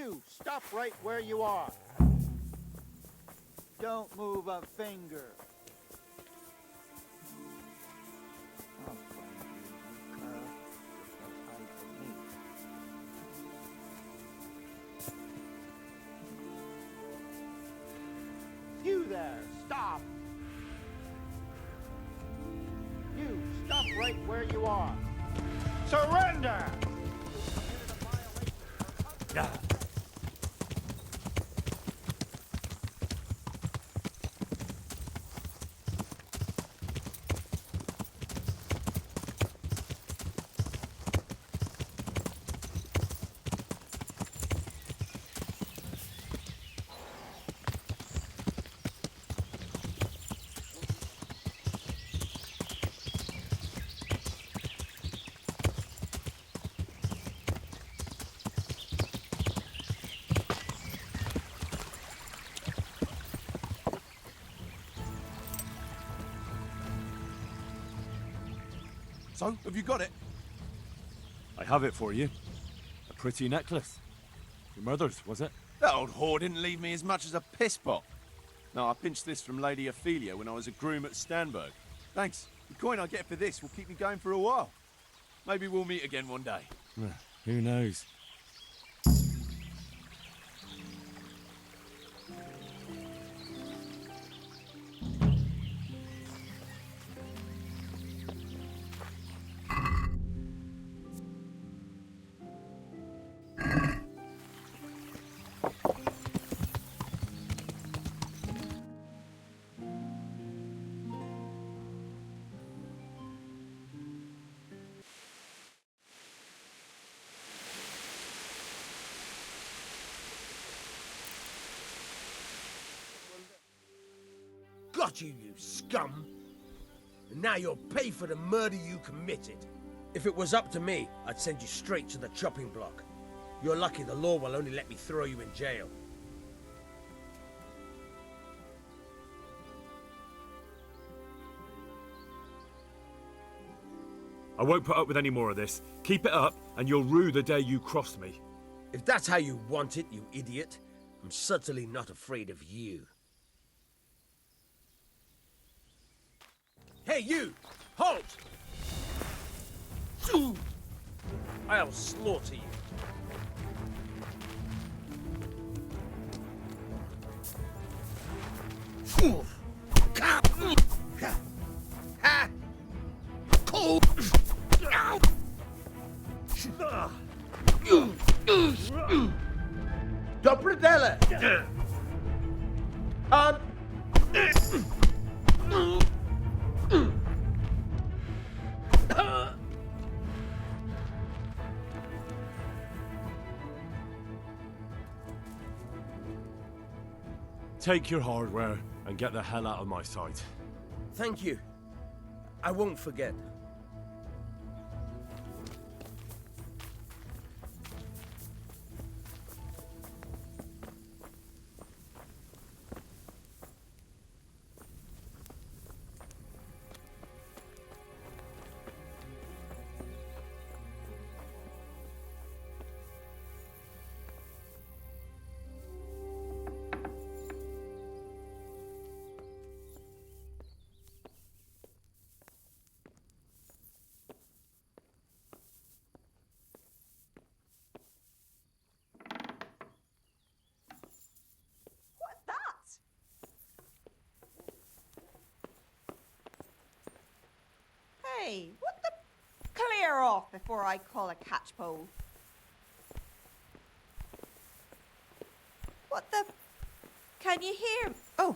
[SPEAKER 19] You, stop right where you are. Don't move a finger. I'll find you, you cur. Don't hide from me. You there, stop! You, stop right where you are. Surrender!
[SPEAKER 17] So, have you got it?
[SPEAKER 2] I have it for you. A pretty necklace. Your mother's, was it?
[SPEAKER 17] That old whore didn't leave me as much as a piss pot. No, I pinched this from Lady Ophelia when I was a groom at Stanberg. Thanks. The coin I get for this will keep me going for a while. Maybe we'll meet again one day.
[SPEAKER 2] Who knows?
[SPEAKER 20] Got you, you scum! And now you'll pay for the murder you committed. If it was up to me, I'd send you straight to the chopping block. You're lucky the law will only let me throw you in jail.
[SPEAKER 2] I won't put up with any more of this. Keep it up, and you'll rue the day you crossed me.
[SPEAKER 20] If that's how you want it, you idiot, I'm certainly not afraid of you. Hey, you! Halt! I'll slaughter you. Dobrodele!
[SPEAKER 2] Take your hardware and get the hell out of my sight.
[SPEAKER 20] Thank you. I won't forget.
[SPEAKER 21] Hey, what the... Clear off before I call a catchpole. What the... Can you hear... Oh.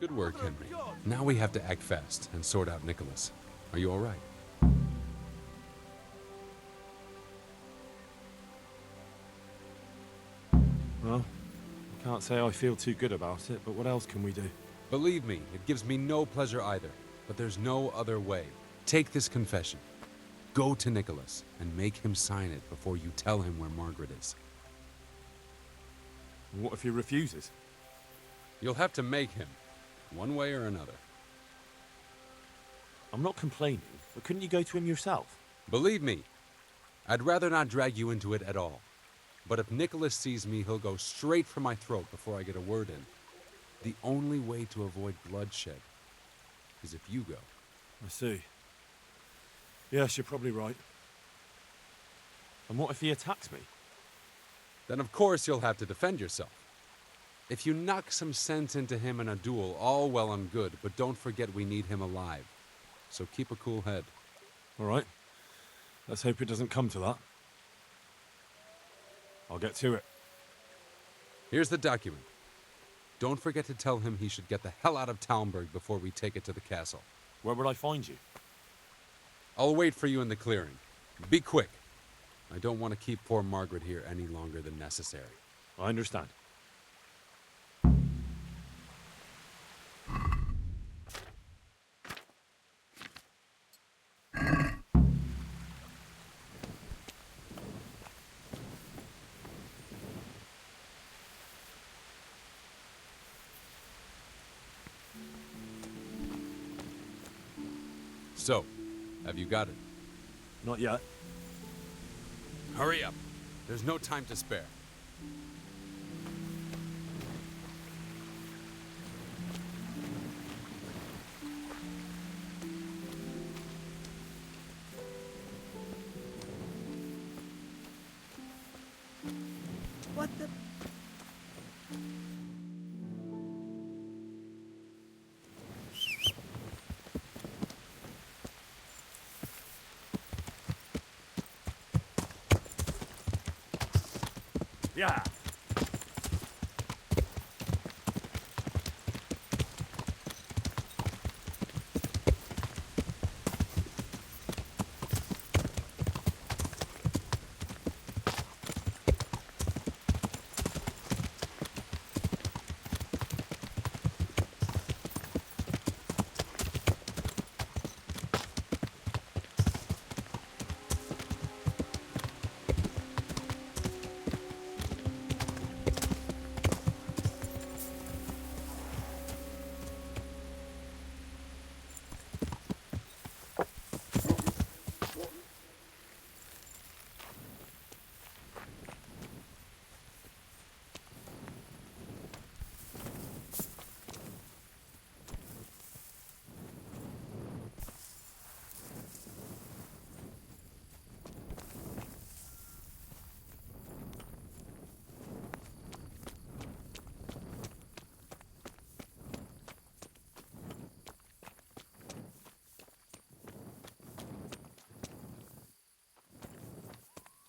[SPEAKER 18] Good work, Henry. Now we have to act fast and sort out Nicholas. Are you all right?
[SPEAKER 2] Well, I can't say I feel too good about it, but what else can we do?
[SPEAKER 18] Believe me, it gives me no pleasure either. But there's no other way. Take this confession. Go to Nicholas and make him sign it before you tell him where Margaret is.
[SPEAKER 2] What if he refuses?
[SPEAKER 18] You'll have to make him, one way or another.
[SPEAKER 2] I'm not complaining, but couldn't you go to him yourself?
[SPEAKER 18] Believe me, I'd rather not drag you into it at all. But if Nicholas sees me, he'll go straight for my throat before I get a word in. The only way to avoid bloodshed is if you go.
[SPEAKER 2] I see. Yes, you're probably right. And what if he attacks me?
[SPEAKER 18] Then of course you'll have to defend yourself. If you knock some sense into him in a duel, all well and good, but don't forget we need him alive. So keep a cool head.
[SPEAKER 2] All right. Let's hope it doesn't come to that. I'll get to it.
[SPEAKER 18] Here's the document. Don't forget to tell him he should get the hell out of Talmberg before we take it to the castle.
[SPEAKER 2] Where would I find you?
[SPEAKER 18] I'll wait for you in the clearing. Be quick. I don't want to keep poor Margaret here any longer than necessary.
[SPEAKER 2] I understand.
[SPEAKER 18] So, have you got it?
[SPEAKER 2] Not yet.
[SPEAKER 18] Hurry up. There's no time to spare.
[SPEAKER 4] What the...
[SPEAKER 2] Yeah.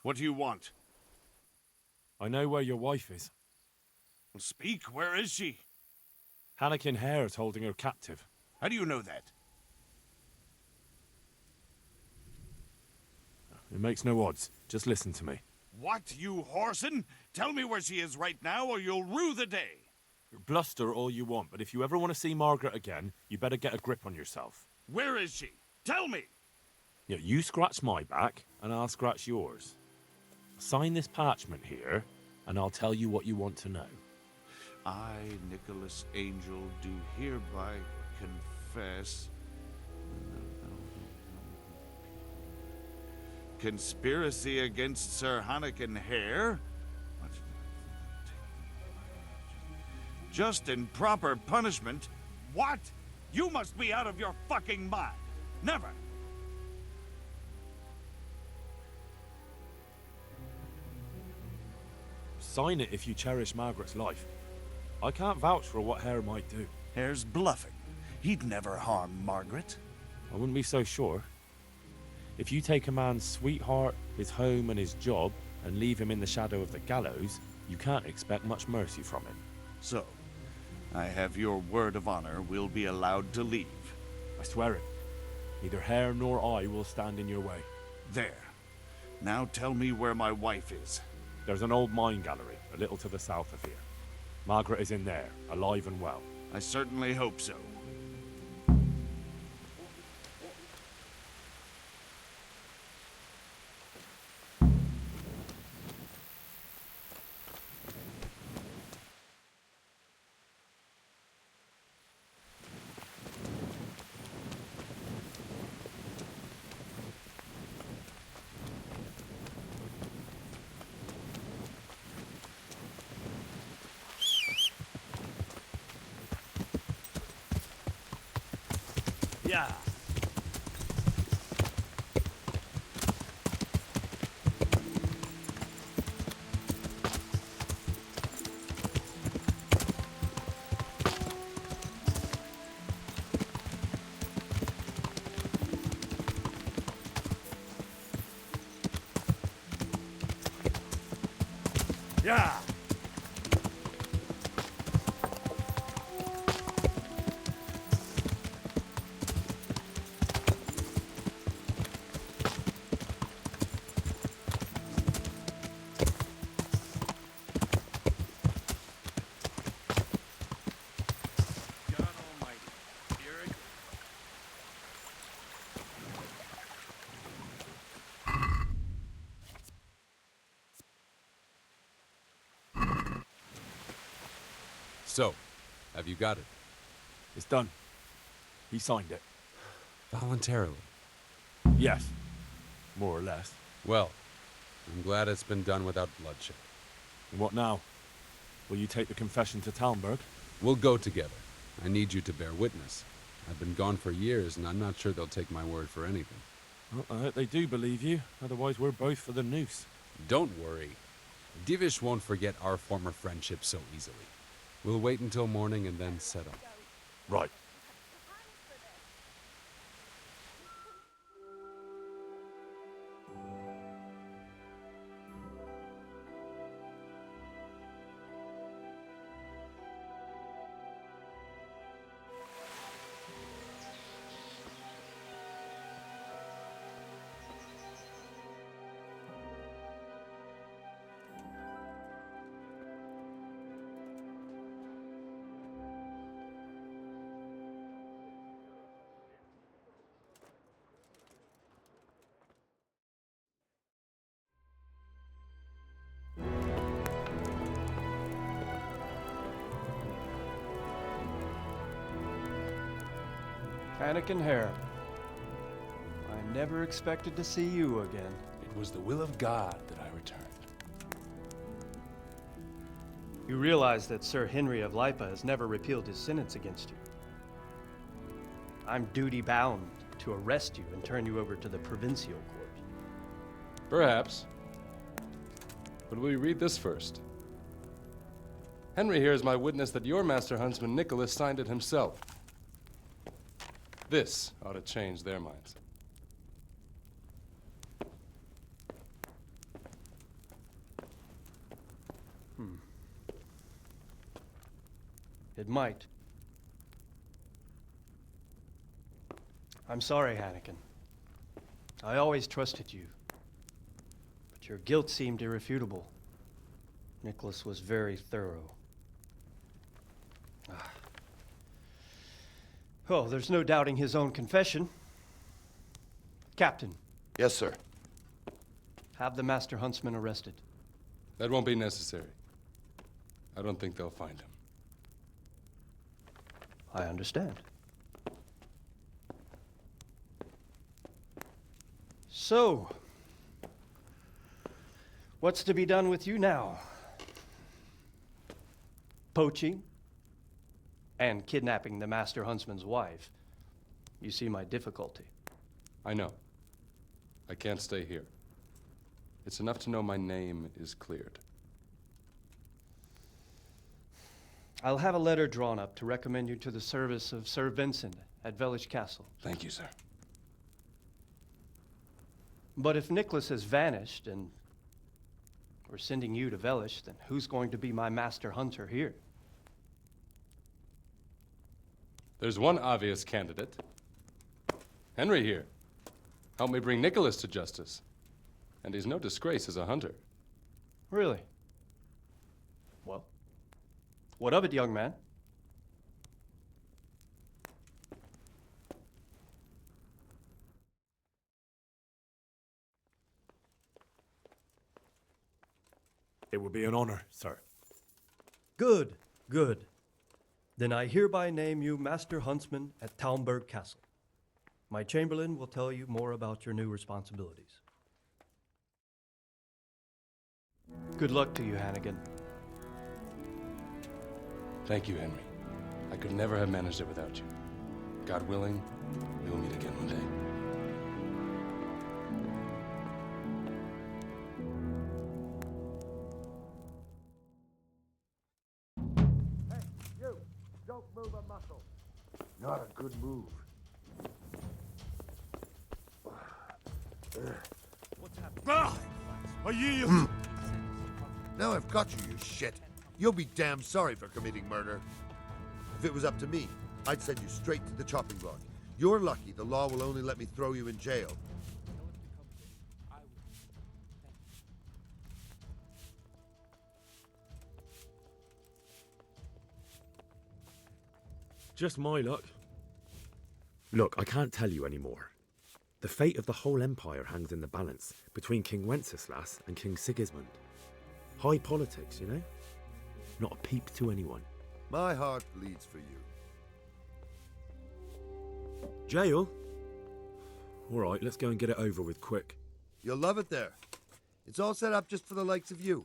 [SPEAKER 16] What do you want?
[SPEAKER 2] I know where your wife is.
[SPEAKER 16] Well, speak. Where is she?
[SPEAKER 2] Hannikin Hare is holding her captive.
[SPEAKER 16] How do you know that?
[SPEAKER 2] It makes no odds. Just listen to me.
[SPEAKER 16] What, you whoreson? Tell me where she is right now, or you'll rue the day.
[SPEAKER 2] Bluster all you want, but if you ever want to see Margaret again, you better get a grip on yourself.
[SPEAKER 16] Where is she? Tell me!
[SPEAKER 2] Yeah, you scratch my back, and I'll scratch yours. Sign this parchment here, and I'll tell you what you want to know.
[SPEAKER 16] I, Nicholas Angel, do hereby confess... Conspiracy against Sir Hannikin Hare? Just in proper punishment? What? You must be out of your fucking mind. Never.
[SPEAKER 2] Sign it if you cherish Margaret's life. I can't vouch for what Hare might do.
[SPEAKER 16] Hare's bluffing. He'd never harm Margaret.
[SPEAKER 2] I wouldn't be so sure. If you take a man's sweetheart, his home and his job, and leave him in the shadow of the gallows, you can't expect much mercy from him.
[SPEAKER 16] So, I have your word of honor we'll be allowed to leave.
[SPEAKER 2] I swear it. Neither Hare nor I will stand in your way.
[SPEAKER 16] There. Now tell me where my wife is.
[SPEAKER 2] There's an old mine gallery, a little to the south of here. Margaret is in there, alive and well.
[SPEAKER 16] I certainly hope so.
[SPEAKER 13] Yeah. Yeah.
[SPEAKER 18] So, have you got it?
[SPEAKER 2] It's done. He signed it.
[SPEAKER 18] Voluntarily?
[SPEAKER 2] Yes. More or less.
[SPEAKER 18] Well, I'm glad it's been done without bloodshed.
[SPEAKER 2] And what now? Will you take the confession to Talmberg?
[SPEAKER 18] We'll go together. I need you to bear witness. I've been gone for years, and I'm not sure they'll take my word for anything.
[SPEAKER 2] Well, I hope they do believe you. Otherwise, we're both for the noose.
[SPEAKER 18] Don't worry. Divish won't forget our former friendship so easily. We'll wait until morning and then set up.
[SPEAKER 2] Right.
[SPEAKER 7] Anakin Hare. I never expected to see you again.
[SPEAKER 22] It was the will of God that I returned.
[SPEAKER 7] You realize that Sir Henry of Lipa has never repealed his sentence against you. I'm duty-bound to arrest you and turn you over to the provincial court.
[SPEAKER 22] Perhaps. But will you read this first? Henry here is my witness that your master huntsman Nicholas signed it himself. This ought to change their minds.
[SPEAKER 7] It might. I'm sorry, Anakin. I always trusted you. But your guilt seemed irrefutable. Nicholas was very thorough. Oh, there's no doubting his own confession. Captain.
[SPEAKER 22] Yes, sir.
[SPEAKER 7] Have the Master Huntsman arrested.
[SPEAKER 22] That won't be necessary. I don't think they'll find him.
[SPEAKER 7] I understand. So, what's to be done with you now? Poaching and kidnapping the Master Huntsman's wife. You see my difficulty.
[SPEAKER 22] I know. I can't stay here. It's enough to know my name is cleared.
[SPEAKER 7] I'll have a letter drawn up to recommend you to the service of Sir Vincent at Vellish Castle.
[SPEAKER 22] Thank you, sir.
[SPEAKER 7] But if Nicholas has vanished and we're sending you to Vellish, then who's going to be my master hunter here?
[SPEAKER 22] There's one obvious candidate. Henry here. Help me bring Nicholas to justice. And he's no disgrace as a hunter.
[SPEAKER 7] Really? Well, what of it, young man?
[SPEAKER 2] It would be an honor, sir.
[SPEAKER 7] Good, good. Then I hereby name you Master Huntsman at Talmberg Castle. My Chamberlain will tell you more about your new responsibilities. Good luck to you, Hannigan.
[SPEAKER 22] Thank you, Henry. I could never have managed it without you. God willing, we will meet again one day.
[SPEAKER 3] You, don't move a muscle. Not a good move.
[SPEAKER 16] What's happening? Are you?
[SPEAKER 3] Now I've got you, you shit. You'll be damn sorry for committing murder. If it was up to me, I'd send you straight to the chopping block. You're lucky the law will only let me throw you in jail.
[SPEAKER 2] Just my luck. Look, I can't tell you anymore. The fate of the whole empire hangs in the balance between King Wenceslaus and King Sigismund. High politics, you know? Not a peep to anyone.
[SPEAKER 3] My heart bleeds for you.
[SPEAKER 2] Jail? All right, let's go and get it over with quick.
[SPEAKER 3] You'll love it there. It's all set up just for the likes of you.